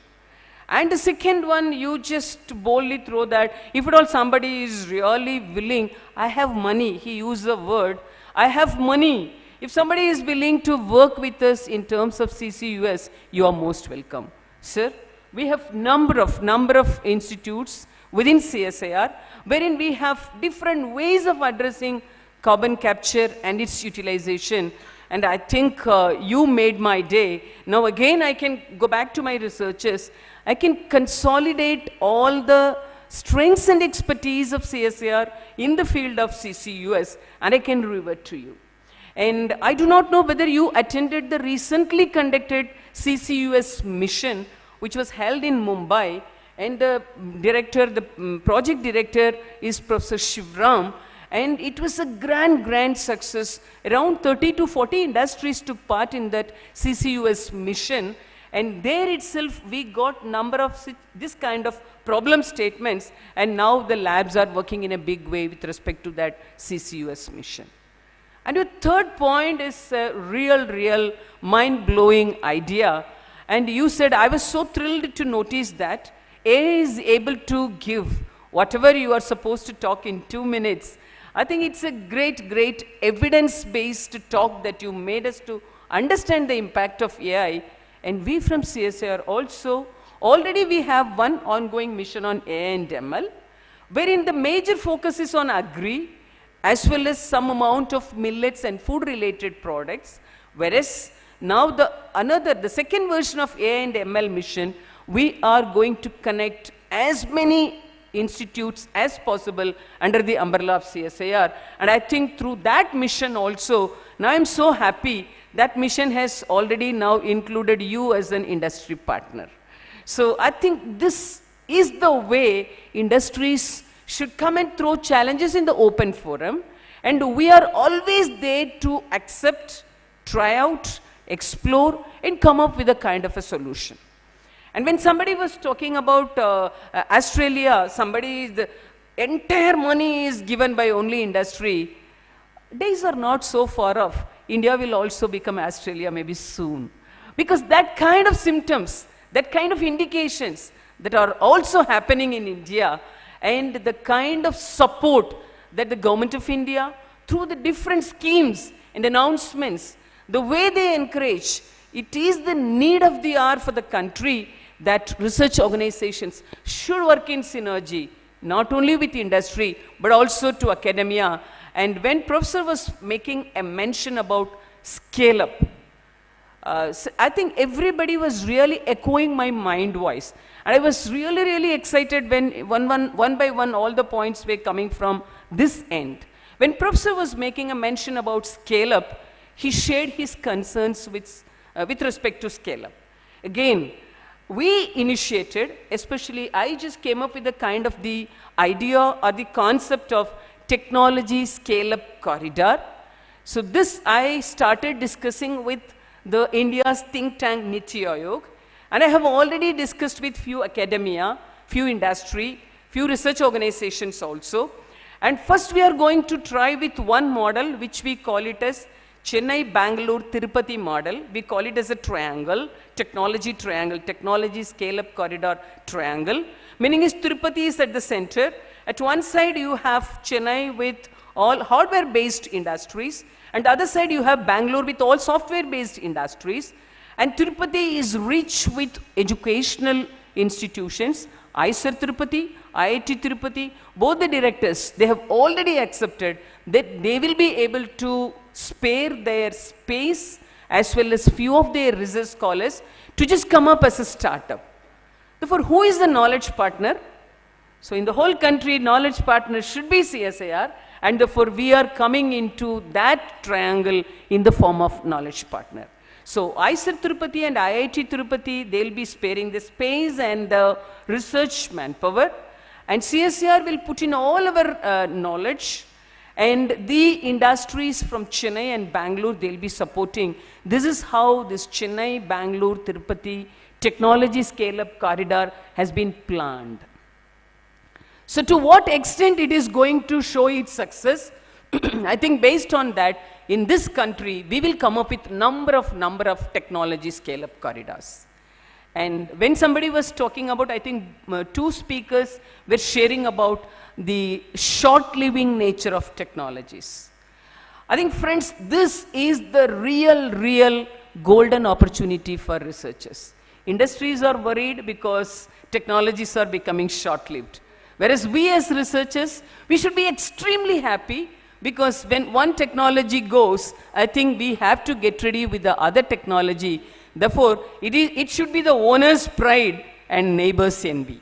And the second one, you just boldly throw that, if at all somebody is really willing, I have money, he used the word, I have money. If somebody is willing to work with us in terms of CCUS, you are most welcome. Sir, we have number of institutes within CSIR, wherein we have different ways of addressing carbon capture and its utilization. And I think you made my day. Now again, I can go back to my researchers. I can consolidate all the strengths and expertise of CSIR in the field of CCUS, and I can revert to you. And I do not know whether you attended the recently conducted CCUS mission, which was held in Mumbai, and the director, the project director is Professor Shivram, and it was a grand success. Around 30 to 40 industries took part in that CCUS mission, and there itself we got number of this kind of problem statements, and now the labs are working in a big way with respect to that CCUS mission. And your third point is a real mind-blowing idea. And you said, I was so thrilled to notice that AI is able to give whatever you are supposed to talk in 2 minutes. I think it's a great evidence-based talk that you made us to understand the impact of AI. And we from CSIR also, already we have one ongoing mission on AI and ML, wherein the major focus is on agri, as well as some amount of millets and food-related products, whereas now the second version of AI and ML mission, we are going to connect as many institutes as possible under the umbrella of CSIR. And I think through that mission also, now I'm so happy that mission has already now included you as an industry partner. So I think this is the way industries should come and throw challenges in the open forum, and we are always there to accept, try out, explore, and come up with a kind of a solution. And when somebody was talking about Australia, the entire money is given by only industry, days are not so far off. India will also become Australia maybe soon. Because that kind of symptoms, that kind of indications that are also happening in India, and the kind of support that the government of India, through the different schemes and announcements, the way they encourage, it is the need of the hour for the country that research organizations should work in synergy, not only with industry, but also to academia. And when Professor was making a mention about scale up, so I think everybody was really echoing my mind voice. And I was really excited when one by one all the points were coming from this end. When Professor was making a mention about scale up, he shared his concerns with respect to scale up. Again, we initiated, especially I just came up with a kind of the idea or the concept of technology scale up corridor. So this I started discussing with the India's think tank Niti Aayog, and I have already discussed with few academia, few industry, few research organizations also. And first we are going to try with one model which we call it as Chennai, Bangalore, Tirupati model. We call it as a triangle, technology scale-up corridor triangle. Meaning is Tirupati is at the center. At one side you have Chennai with all hardware-based industries, and the other side you have Bangalore with all software-based industries. And Tirupati is rich with educational institutions. CSIR Tirupati, IIT Tirupati, both the directors, they have already accepted that they will be able to spare their space as well as few of their research scholars to just come up as a startup. Therefore, who is the knowledge partner? So in the whole country, knowledge partner should be CSIR, and therefore we are coming into that triangle in the form of knowledge partner. So CSIR Tirupati and IIT Tirupati, they will be sparing the space and the research manpower, and CSIR will put in all our knowledge, and the industries from Chennai and Bangalore, they will be supporting. This is how this Chennai, Bangalore, Tirupati technology scale-up corridor has been planned. So to what extent it is going to show its success, I think based on that, in this country, we will come up with number of technology scale-up corridors. And when somebody was talking about, I think two speakers were sharing about the short-living nature of technologies. I think, friends, this is the real golden opportunity for researchers. Industries are worried because technologies are becoming short-lived. Whereas we as researchers, we should be extremely happy, because when one technology goes, I think we have to get ready with the other technology. Therefore, it should be the owner's pride and neighbor's envy.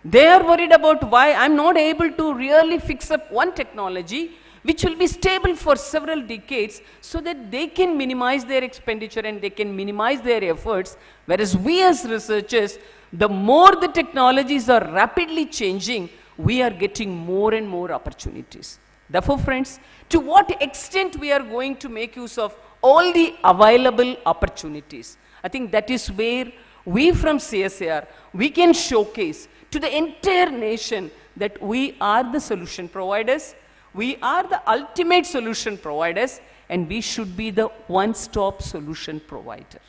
They are worried about why I'm not able to really fix up one technology which will be stable for several decades, so that they can minimize their expenditure and they can minimize their efforts. Whereas we as researchers, the more the technologies are rapidly changing, we are getting more and more opportunities. Therefore, friends, to what extent we are going to make use of all the available opportunities, I think that is where we from CSIR, we can showcase to the entire nation that we are the solution providers, we are the ultimate solution providers, and we should be the one-stop solution provider.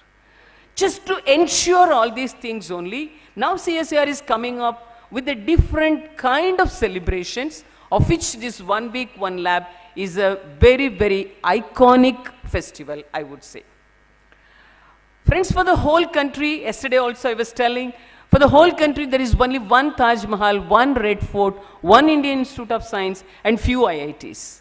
Just to ensure all these things only, now CSIR is coming up with a different kind of celebrations, of which this 1 week, 1 lab is a very, very iconic festival, I would say. Friends, for the whole country, yesterday also I was telling, for the whole country there is only one Taj Mahal, one Red Fort, one Indian Institute of Science, and few IITs.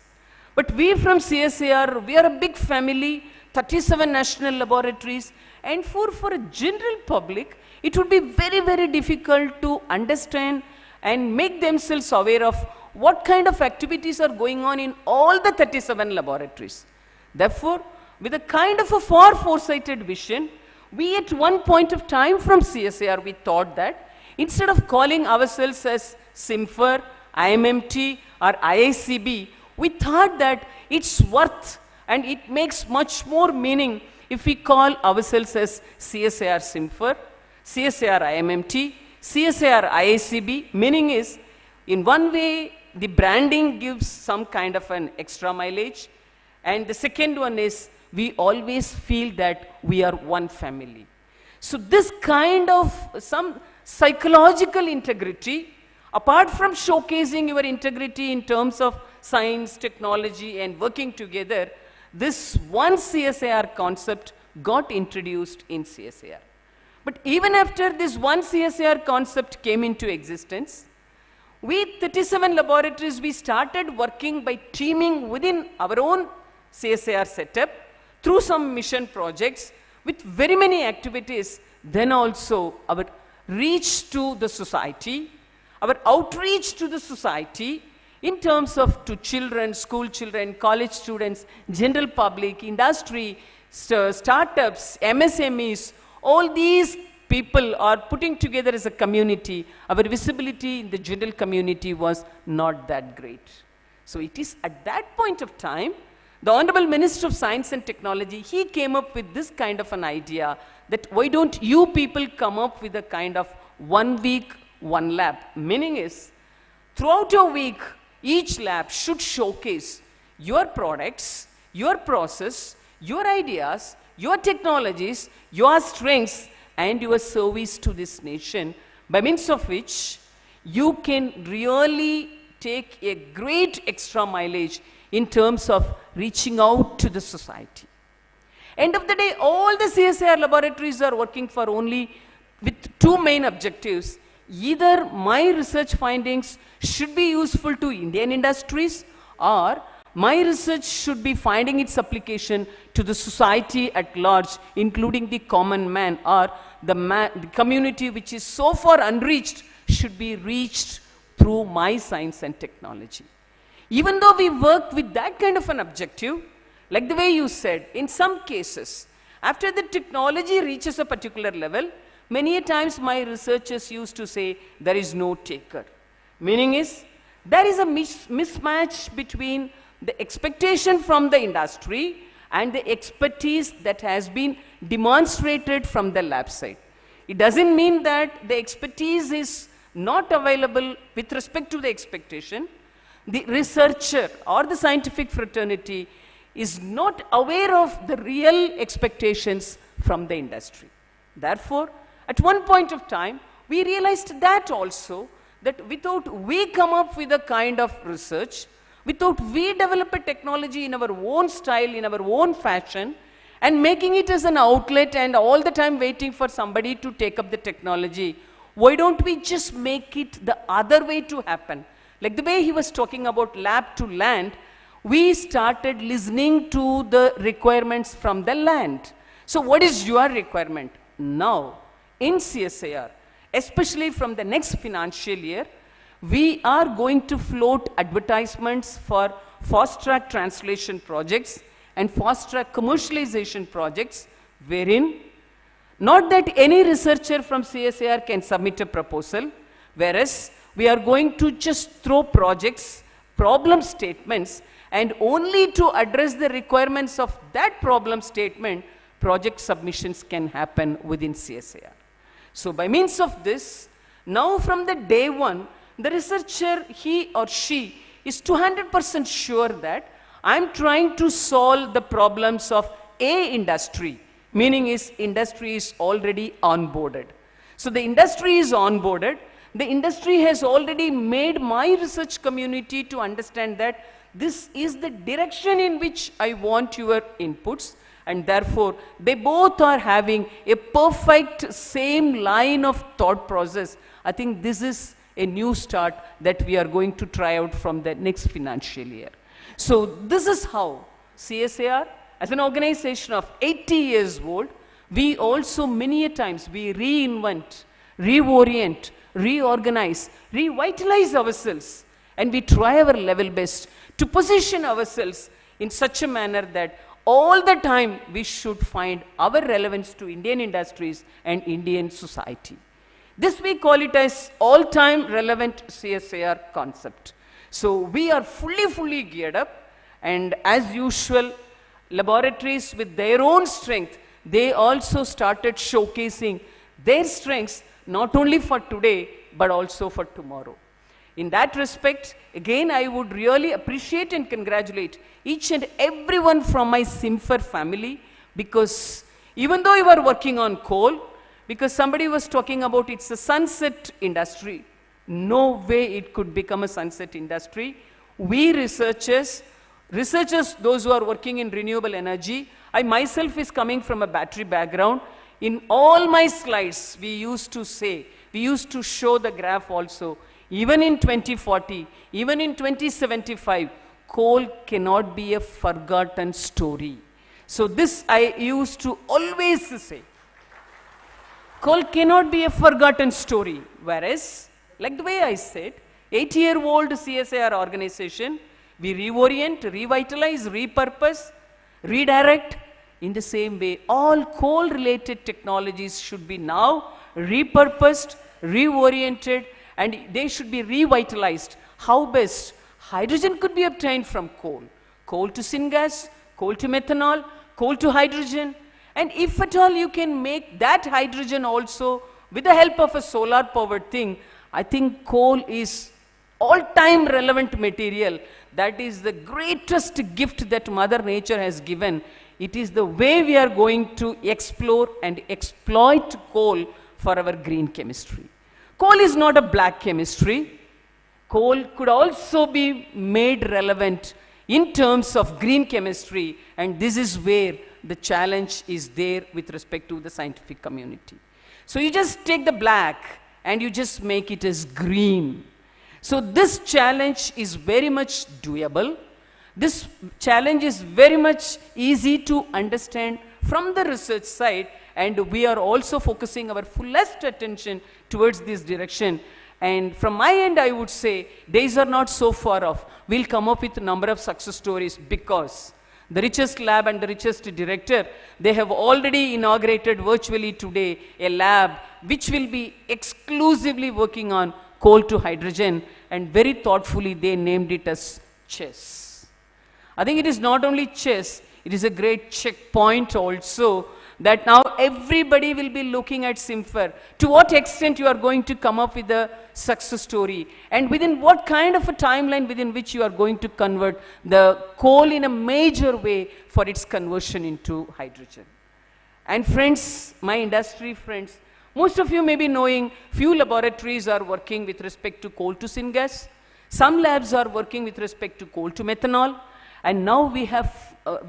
But we from CSIR, we are a big family, 37 national laboratories, and for a general public, it would be very, very difficult to understand and make themselves aware of what kind of activities are going on in all the 37 laboratories. Therefore, with a kind of a far foresighted vision, we at one point of time from CSIR, we thought that instead of calling ourselves as CIMFR, IMMT or IICB, we thought that it's worth and it makes much more meaning if we call ourselves as CSIR-CIMFR, CSIR-IMMT, CSIR-IICB, meaning is, in one way, the branding gives some kind of an extra mileage, and the second one is, we always feel that we are one family. So this kind of some psychological integrity, apart from showcasing your integrity in terms of science, technology, and working together, this one CSIR concept got introduced in CSIR. But even after this one CSIR concept came into existence, we 37 laboratories, we started working by teaming within our own CSIR setup through some mission projects with very many activities, then also our reach to the society, our outreach to the society, in terms of to children, school children, college students, general public, industry, startups, MSMEs, all these people are putting together as a community. Our visibility in the general community was not that great. So it is at that point of time, the Honorable Minister of Science and Technology, he came up with this kind of an idea that why don't you people come up with a kind of 1 week, 1 lab. Meaning is, throughout your week, each lab should showcase your products, your process, your ideas, your technologies, your strengths, and your service to this nation, by means of which you can really take a great extra mileage in terms of reaching out to the society. End of the day, all the CSIR laboratories are working for only with two main objectives. Either my research findings should be useful to Indian industries, or my research should be finding its application to the society at large, including the common man, or the community which is so far unreached should be reached through my science and technology. Even though we work with that kind of an objective, like the way you said, in some cases, after the technology reaches a particular level, many a times my researchers used to say, there is no taker. Meaning is, there is a mismatch between the expectation from the industry and the expertise that has been demonstrated from the lab side. It doesn't mean that the expertise is not available with respect to the expectation. The researcher or the scientific fraternity is not aware of the real expectations from the industry. Therefore, at one point of time, we realized that also, that without we come up with a kind of research, without we develop a technology in our own style, in our own fashion, and making it as an outlet and all the time waiting for somebody to take up the technology, why don't we just make it the other way to happen? Like the way he was talking about lab to land, we started listening to the requirements from the land. So what is your requirement? Now, in CSIR, especially from the next financial year, we are going to float advertisements for fast-track translation projects and fast-track commercialization projects, wherein not that any researcher from CSIR can submit a proposal, whereas we are going to just throw projects, problem statements, and only to address the requirements of that problem statement, project submissions can happen within CSIR. So by means of this, Now from the day one, the researcher, he or she, is 200% sure that I'm trying to solve the problems of a industry, meaning is industry is already onboarded. So the industry is onboarded. The industry has already made my research community to understand that this is the direction in which I want your inputs, and therefore they both are having a perfect same line of thought process. I think this is a new start that we are going to try out from the next financial year. So this is how CSIR, as an organization of 80 years old, we also many a times we reinvent, reorient, reorganize, revitalize ourselves, and we try our level best to position ourselves in such a manner that all the time we should find our relevance to Indian industries and Indian society. This we call it as all-time relevant CSIR concept. So we are fully geared up, and as usual, laboratories with their own strength, they also started showcasing their strengths not only for today, but also for tomorrow. In that respect, again, I would really appreciate and congratulate each and everyone from my CIMFR family, because even though you are working on coal, because somebody was talking about it's a sunset industry, no way it could become a sunset industry. We researchers, those who are working in renewable energy, I myself is coming from a battery background. In all my slides, we used to show the graph also. Even in 2040, even in 2075, coal cannot be a forgotten story. So this I used to always say. Coal cannot be a forgotten story. Whereas, like the way I said, 80-year-old CSIR organization, we reorient, revitalize, repurpose, redirect. In the same way, all coal-related technologies should be now repurposed, reoriented, and they should be revitalized. How best? Hydrogen could be obtained from coal. Coal to syngas, coal to methanol, coal to hydrogen. And if at all you can make that hydrogen also with the help of a solar powered thing, I think coal is all-time relevant material. That is the greatest gift that Mother Nature has given. It is the way we are going to explore and exploit coal for our green chemistry. Coal is not a black chemistry. Coal could also be made relevant in terms of green chemistry, and this is where the challenge is there with respect to the scientific community. So you just take the black and you just make it as green. So this challenge is very much doable. This challenge is very much easy to understand from the research side, and we are also focusing our fullest attention towards this direction. And from my end, I would say, days are not so far off. We'll come up with a number of success stories, because the richest lab and the richest director, they have already inaugurated virtually today a lab which will be exclusively working on coal to hydrogen, and very thoughtfully they named it as chess. I think it is not only chess, it is a great checkpoint also, that now everybody will be looking at CIMFR. To what extent you are going to come up with a success story, and within what kind of a timeline within which you are going to convert the coal in a major way for its conversion into hydrogen. And friends, my industry friends, most of you may be knowing few laboratories are working with respect to coal to syngas. Some labs are working with respect to coal to methanol. And now we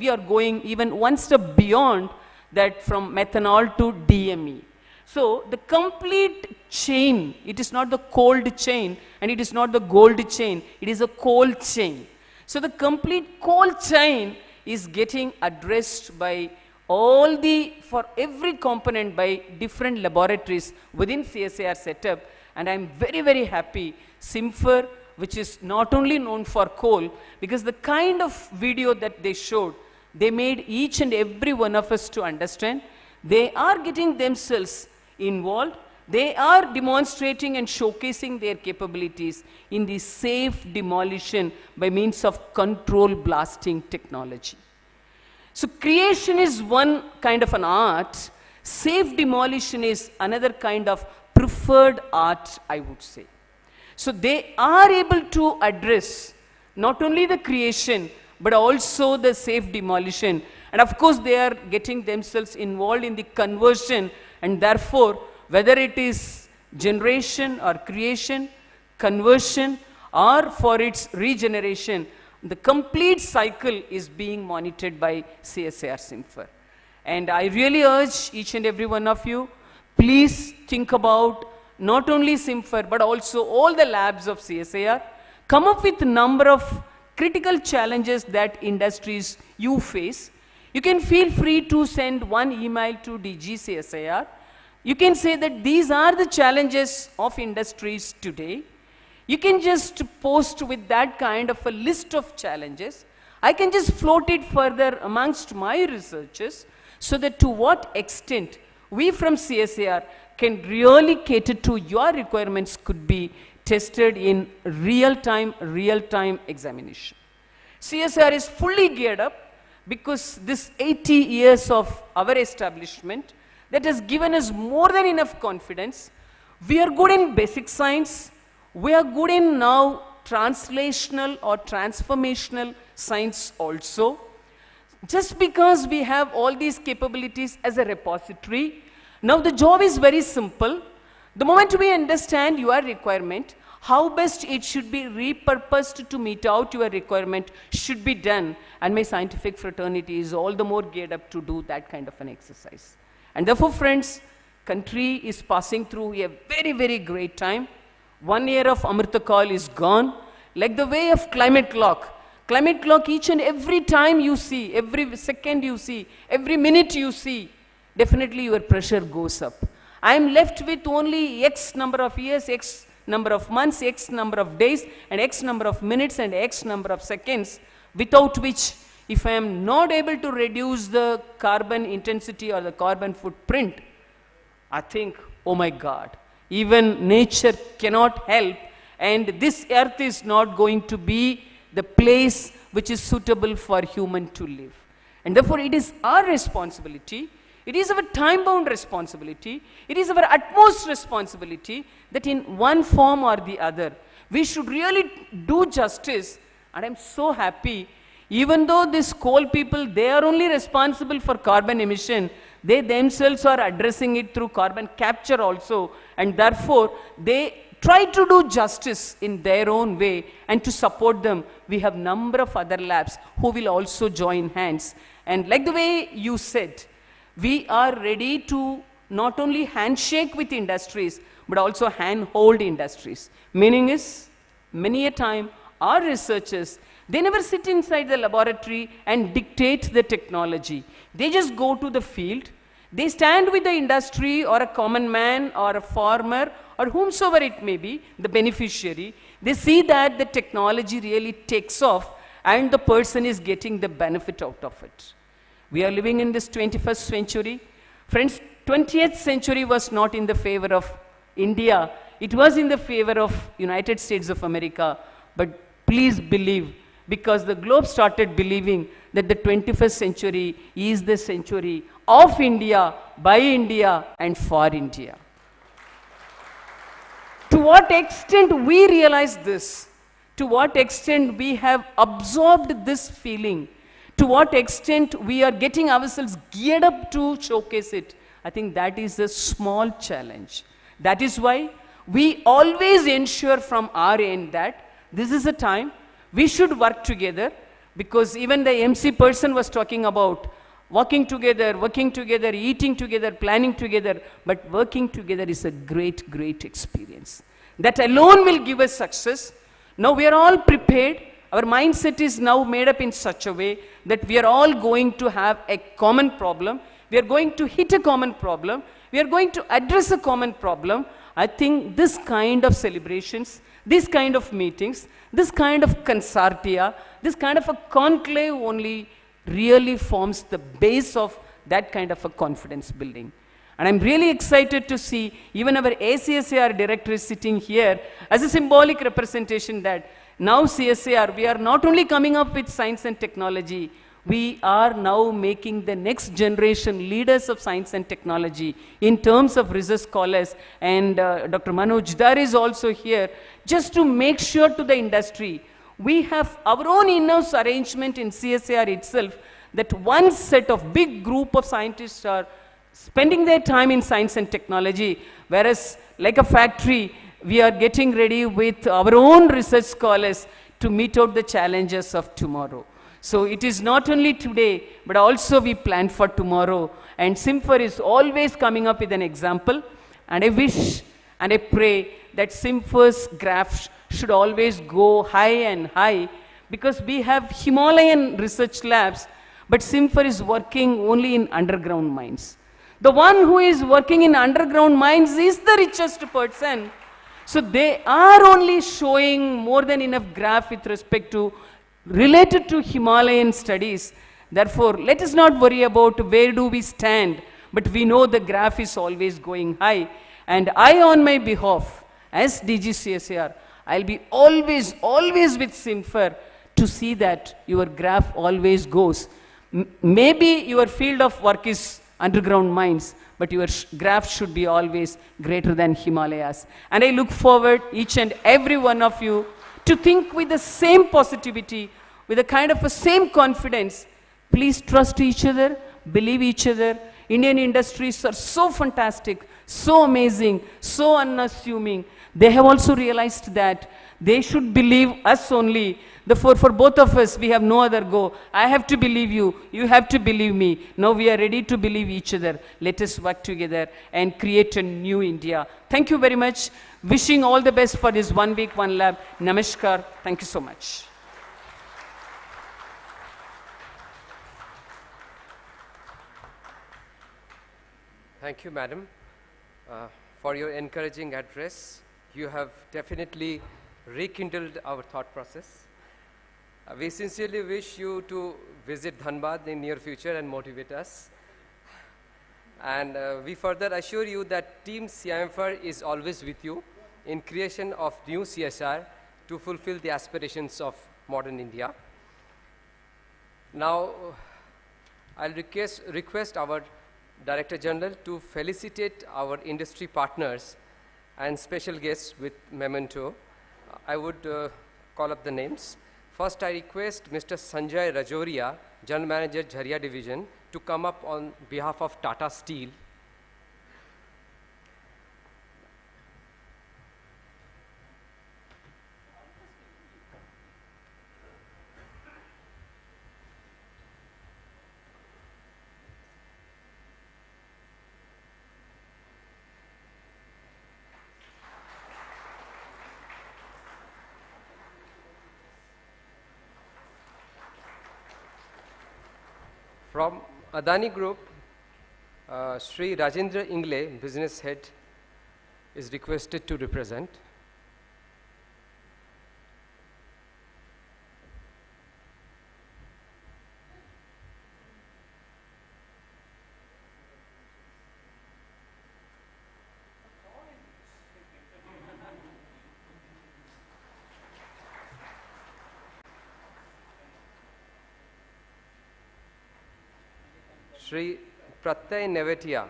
are going even one step beyond that, from methanol to DME. So the complete chain, it is not the cold chain and it is not the gold chain, it is a coal chain. So the complete coal chain is getting addressed by for every component by different laboratories within CSIR setup. And I'm very happy CIMFR, which is not only known for coal, because the kind of video that they showed, they made each and every one of us to understand. They are getting themselves involved. They are demonstrating and showcasing their capabilities in the safe demolition by means of control blasting technology. So creation is one kind of an art. Safe demolition is another kind of preferred art, I would say. So they are able to address not only the creation, but also the safe demolition. And of course, they are getting themselves involved in the conversion, and therefore, whether it is generation or creation, conversion, or for its regeneration, the complete cycle is being monitored by CSIR-CIMFR. And I really urge each and every one of you, please think about not only CIMFR, but also all the labs of CSIR. Come up with a number of critical challenges that industries you face. You can feel free to send one email to DG CSIR. You can say that these are the challenges of industries today. You can just post with that kind of a list of challenges. I can just float it further amongst my researchers so that to what extent we from CSIR can really cater to your requirements could be tested in real-time examination. CSIR is fully geared up because this 80 years of our establishment that has given us more than enough confidence. We are good in basic science. We are good in now translational or transformational science also. Just because we have all these capabilities as a repository, now the job is very simple. The moment we understand your requirement, how best it should be repurposed to meet out your requirement should be done. And my scientific fraternity is all the more geared up to do that kind of an exercise. And therefore, friends, country is passing through a very, very great time. 1 year of Amrita Kaal is gone. Like the way of climate clock. Climate clock, each and every time you see, every second you see, every minute you see, definitely your pressure goes up. I am left with only X number of years, X number of months, X number of days, and X number of minutes, and X number of seconds, without which, if I am not able to reduce the carbon intensity or the carbon footprint, I think, oh my God, even nature cannot help, and this earth is not going to be the place which is suitable for human to live. And therefore, it is our responsibility, it is our time-bound responsibility, it is our utmost responsibility that in one form or the other, we should really do justice. And I'm so happy, even though these coal people, they are only responsible for carbon emission, they themselves are addressing it through carbon capture also, and therefore, they try to do justice in their own way, and to support them, we have number of other labs who will also join hands. And like the way you said, we are ready to not only handshake with industries, but also handhold industries. Meaning is, many a time, our researchers, they never sit inside the laboratory and dictate the technology. They just go to the field. They stand with the industry or a common man or a farmer or whomsoever it may be, the beneficiary. They see that the technology really takes off and the person is getting the benefit out of it. We are living in this 21st century. Friends, 20th century was not in the favor of India. It was in the favor of United States of America. But please believe, because the globe started believing that the 21st century is the century of India, by India, and for India. To what extent we realize this, to what extent we have absorbed this feeling, to what extent we are getting ourselves geared up to showcase it, I think that is a small challenge. That is why we always ensure from our end that this is a time we should work together, because even the MC person was talking about working together, eating together, planning together, but working together is a great, great experience. That alone will give us success. Now we are all prepared. Our mindset is now made up in such a way that we are all going to have a common problem. We are going to hit a common problem. We are going to address a common problem. I think this kind of celebrations, this kind of meetings, this kind of consortia, this kind of a conclave only really forms the base of that kind of a confidence building. And I'm really excited to see even our ACSIR director is sitting here as a symbolic representation that now CSIR, we are not only coming up with science and technology, We are now making the next generation leaders of science and technology in terms of research scholars, and Dr. Manoj Dar is also here, just to make sure to the industry. We have our own in-house arrangement in CSIR itself, that one set of big group of scientists are spending their time in science and technology, whereas like a factory, we are getting ready with our own research scholars to meet out the challenges of tomorrow. So it is not only today, but also we plan for tomorrow. And CIMFR is always coming up with an example. And I wish and I pray that CIMFR's graph should always go high and high, because we have Himalayan research labs, but CIMFR is working only in underground mines. The one who is working in underground mines is the richest person. So they are only showing more than enough graph with respect to related to Himalayan studies. Therefore, let us not worry about where do we stand, but we know the graph is always going high. And I, on my behalf, as DG CSIR, I'll be always with CIMFR to see that your graph always goes. Maybe your field of work is underground mines, but your graph should be always greater than Himalayas. And I look forward, each and every one of you, to think with the same positivity, with a kind of a same confidence. Please trust each other, believe each other. Indian industries are so fantastic, so amazing, so unassuming. They have also realized that they should believe us only. Therefore, for both of us, we have no other go. I have to believe you, you have to believe me. Now we are ready to believe each other. Let us work together and create a new India. Thank you very much. Wishing all the best for this 1 week, 1 lab. Namaskar. Thank you so much. Thank you, madam, for your encouraging address. You have definitely rekindled our thought process. We sincerely wish you to visit Dhanbad in near future and motivate us. And we further assure you that Team CIMFR is always with you in creation of new CSR to fulfill the aspirations of modern India. Now, I'll request our Director General to felicitate our industry partners and special guests with memento. I would call up the names. First, I request Mr. Sanjay Rajoria, General Manager, Jharia Division, to come up on behalf of Tata Steel. From Adani Group, Sri Rajendra Ingle, Business Head, is requested to represent. Sri Pratyay Nevetia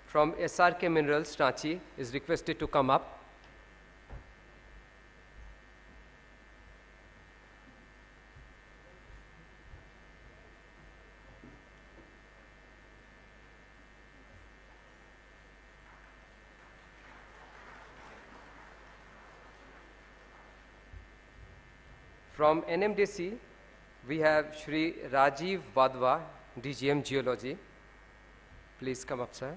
from SRK Minerals, Ranchi, is requested to come up. From NMDC, we have Shri Rajiv Vadwa, DGM Geology. Please come up, sir.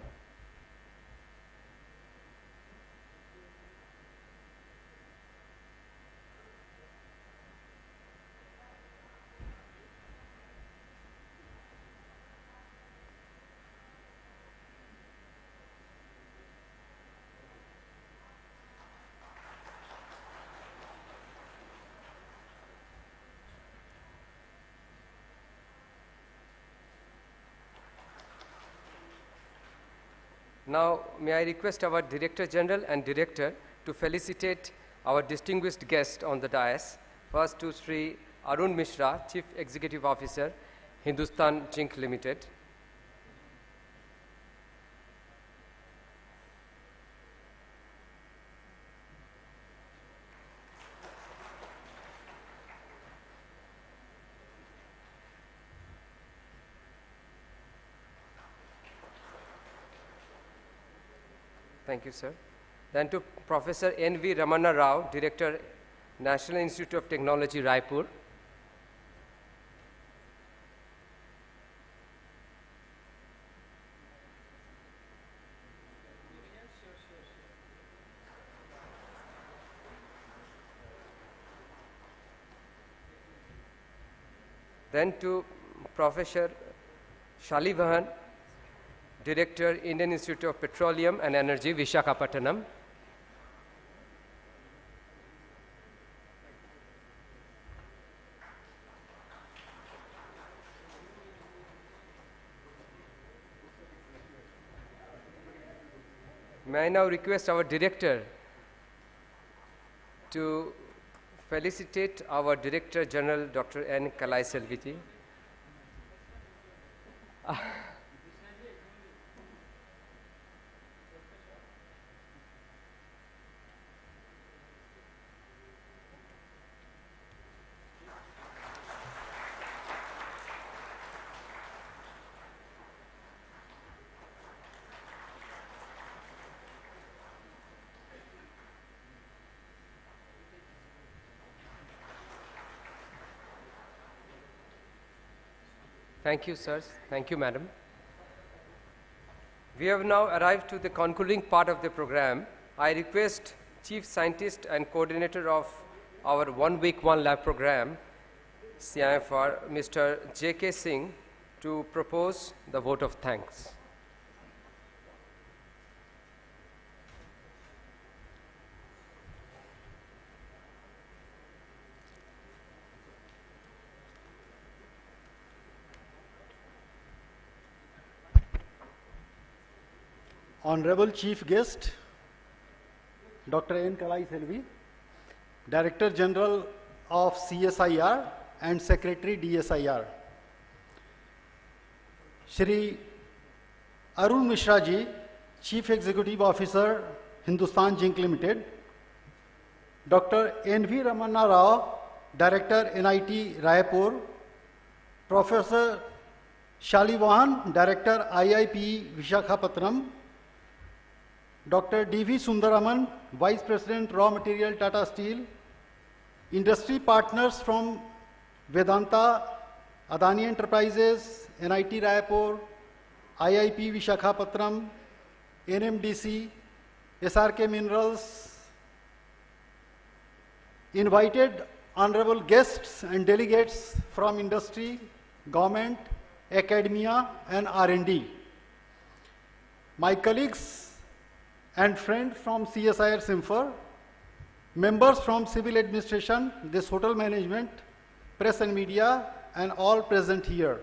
Now, may I request our Director General and Director to felicitate our distinguished guest on the dais. First to Sri Arun Mishra, Chief Executive Officer, Hindustan Zinc Limited. Thank you, sir. Then to Professor N.V. Ramana Rao, Director, National Institute of Technology, Raipur. Then to Professor Shalivahan, Director, Indian Institute of Petroleum and Energy, Visakhapatnam. May I now request our Director to felicitate our Director General, Dr. N. Kalai Selviji. Thank you, sirs. Thank you, madam. We have now arrived to the concluding part of the program. I request Chief Scientist and Coordinator of our 1 Week 1 Lab program, CIMFR, Mr. J.K. Singh, to propose the vote of thanks. Honorable Chief Guest, Dr. N. Kalai Selvi, Director General of CSIR and Secretary DSIR. Shri Arun Mishra ji, Chief Executive Officer, Hindustan Zinc Limited. Dr. N.V. Ramana Rao, Director NIT Raipur. Professor Shalivahan, Director IIP Visakhapatnam. Dr. D.V. Sundaraman, Vice President Raw Material Tata Steel. Industry partners from Vedanta, Adani Enterprises, NIT Raipur, IIP Visakhapatnam, NMDC, SRK Minerals. Invited honorable guests and delegates from industry, government, academia, and R&D. My colleagues and friends from CSIR-CIMFR, members from civil administration, this hotel management, press and media, and all present here.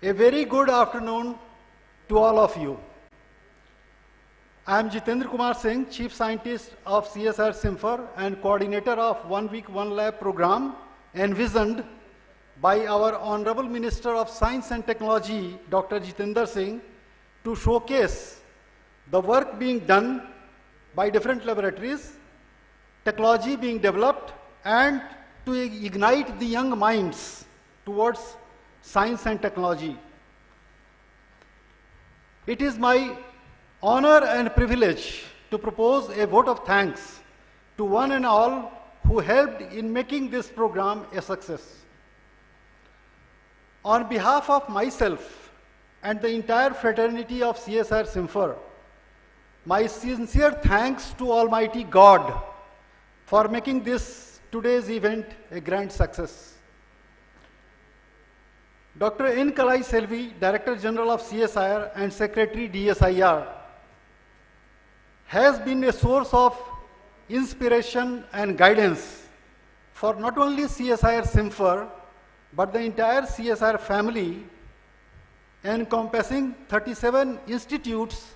A very good afternoon to all of you. I am Jitendra Kumar Singh, Chief Scientist of CSIR-CIMFR and Coordinator of 1 Week 1 Lab program envisioned by our Honorable Minister of Science and Technology, Dr. Jitendra Singh, to showcase the work being done by different laboratories, technology being developed, and to ignite the young minds towards science and technology. It is my honor and privilege to propose a vote of thanks to one and all who helped in making this program a success. On behalf of myself and the entire fraternity of CSIR-CIMFR, my sincere thanks to Almighty God for making this today's event a grand success. Dr. N. Kalai Selvi, Director General of CSIR and Secretary DSIR, has been a source of inspiration and guidance for not only CSIR-CIMFR, but the entire CSIR family, encompassing 37 institutes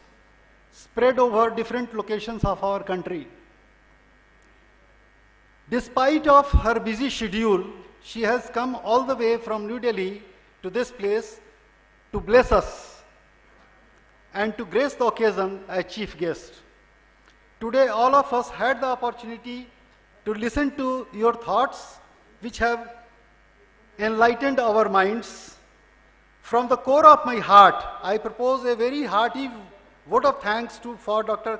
spread over different locations of our country. Despite of her busy schedule, she has come all the way from New Delhi to this place to bless us and to grace the occasion as chief guest. Today, all of us had the opportunity to listen to your thoughts, which have enlightened our minds. From the core of my heart, I propose a very hearty vote of thanks for Dr.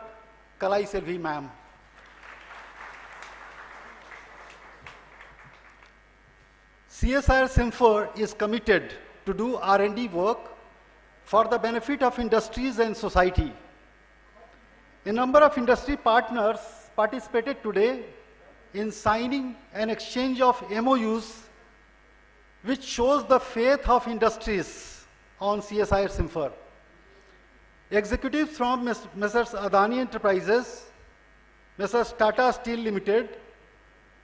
Kalai Selvi ma'am. CSIR-CIMFR is committed to do R&D work for the benefit of industries and society. A number of industry partners participated today in signing an exchange of MOUs, which shows the faith of industries on CSIR-CIMFR. Executives from Messrs. Adani Enterprises, Messrs. Tata Steel Limited,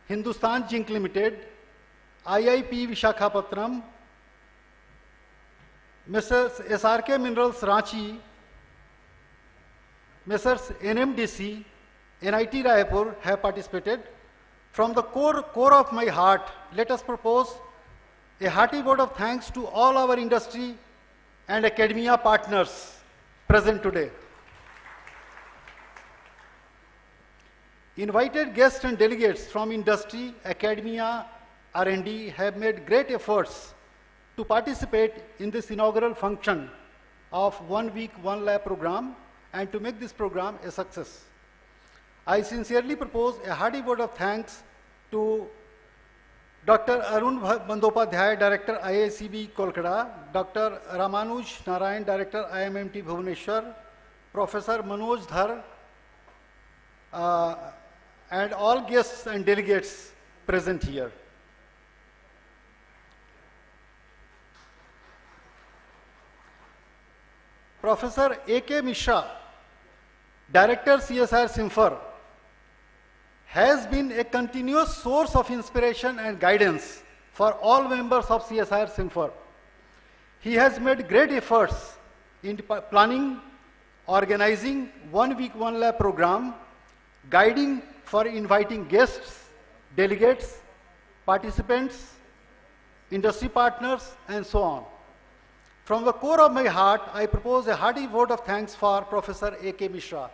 Hindustan Zinc Limited, IIP Vishakhapatnam, Messrs. SRK Minerals Ranchi, Messrs. NMDC, NIT Raipur have participated. From the core of my heart, let us propose a hearty vote of thanks to all our industry and academia partners present today. Invited guests and delegates from industry, academia, R&D have made great efforts to participate in this inaugural function of 1 week, 1 lab program and to make this program a success. I sincerely propose a hearty vote of thanks to Dr. Arun Bandopadhyay, Director IICB Kolkata, Dr. Ramanuj Narayan, Director IMMT Bhubaneswar, Professor Manoj Dhar, and all guests and delegates present here. Professor A.K. Mishra, Director CSIR-CIMFR, has been a continuous source of inspiration and guidance for all members of CSIR-CIMFR. He has made great efforts in planning, organizing 1 week, 1 lab program, guiding for inviting guests, delegates, participants, industry partners, and so on. From the core of my heart, I propose a hearty vote of thanks for Professor A.K. Mishra.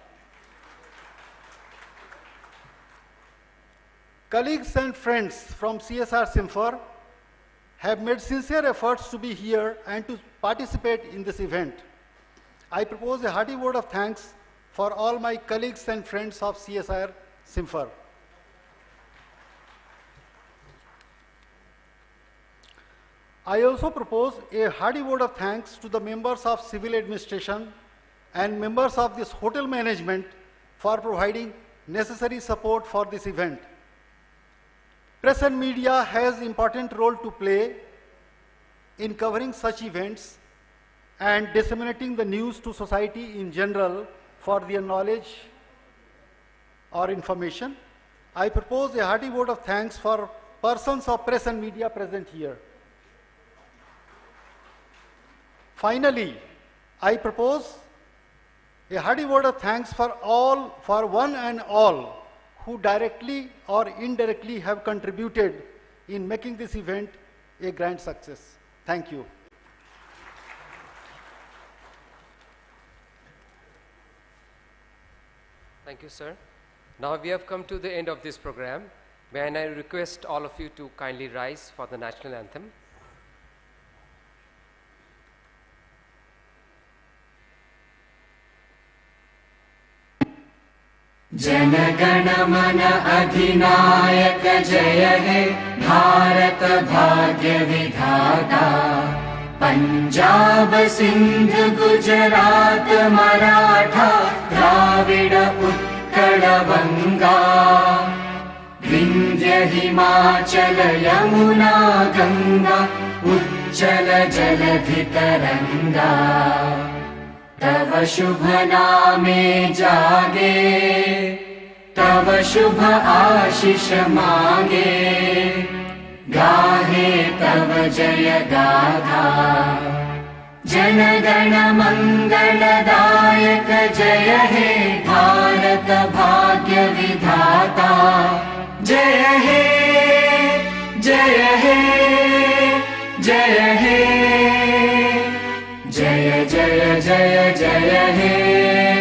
Colleagues and friends from CSIR-CIMFR have made sincere efforts to be here and to participate in this event. I propose a hearty vote of thanks for all my colleagues and friends of CSIR-CIMFR. I also propose a hearty vote of thanks to the members of civil administration and members of this hotel management for providing necessary support for this event. Press and media has important role to play in covering such events and disseminating the news to society in general for their knowledge or information. I propose a hearty vote of thanks for persons of press and media present here. Finally, I propose a hearty vote of thanks for one and all who directly or indirectly have contributed in making this event a grand success. Thank you. Thank you, sir. Now we have come to the end of this program. May I now request all of you to kindly rise for the national anthem. जनगण मन अधिनायक जय हे भारत भाग्य विधाता पंजाब सिंध गुजरात मराठा द्राविड उत्कल बंगा विंध्य हिमाचल यमुना गंगा उच्चल जलधि तरंगा तव शुभ नामे जागे तव शुभ आशीष मांगे गाहे तव जय गाथा जनगण मंगलदायक जय हे भारत भाग्य विधाता जय हे जय हे जय हे जय जय जय जय हे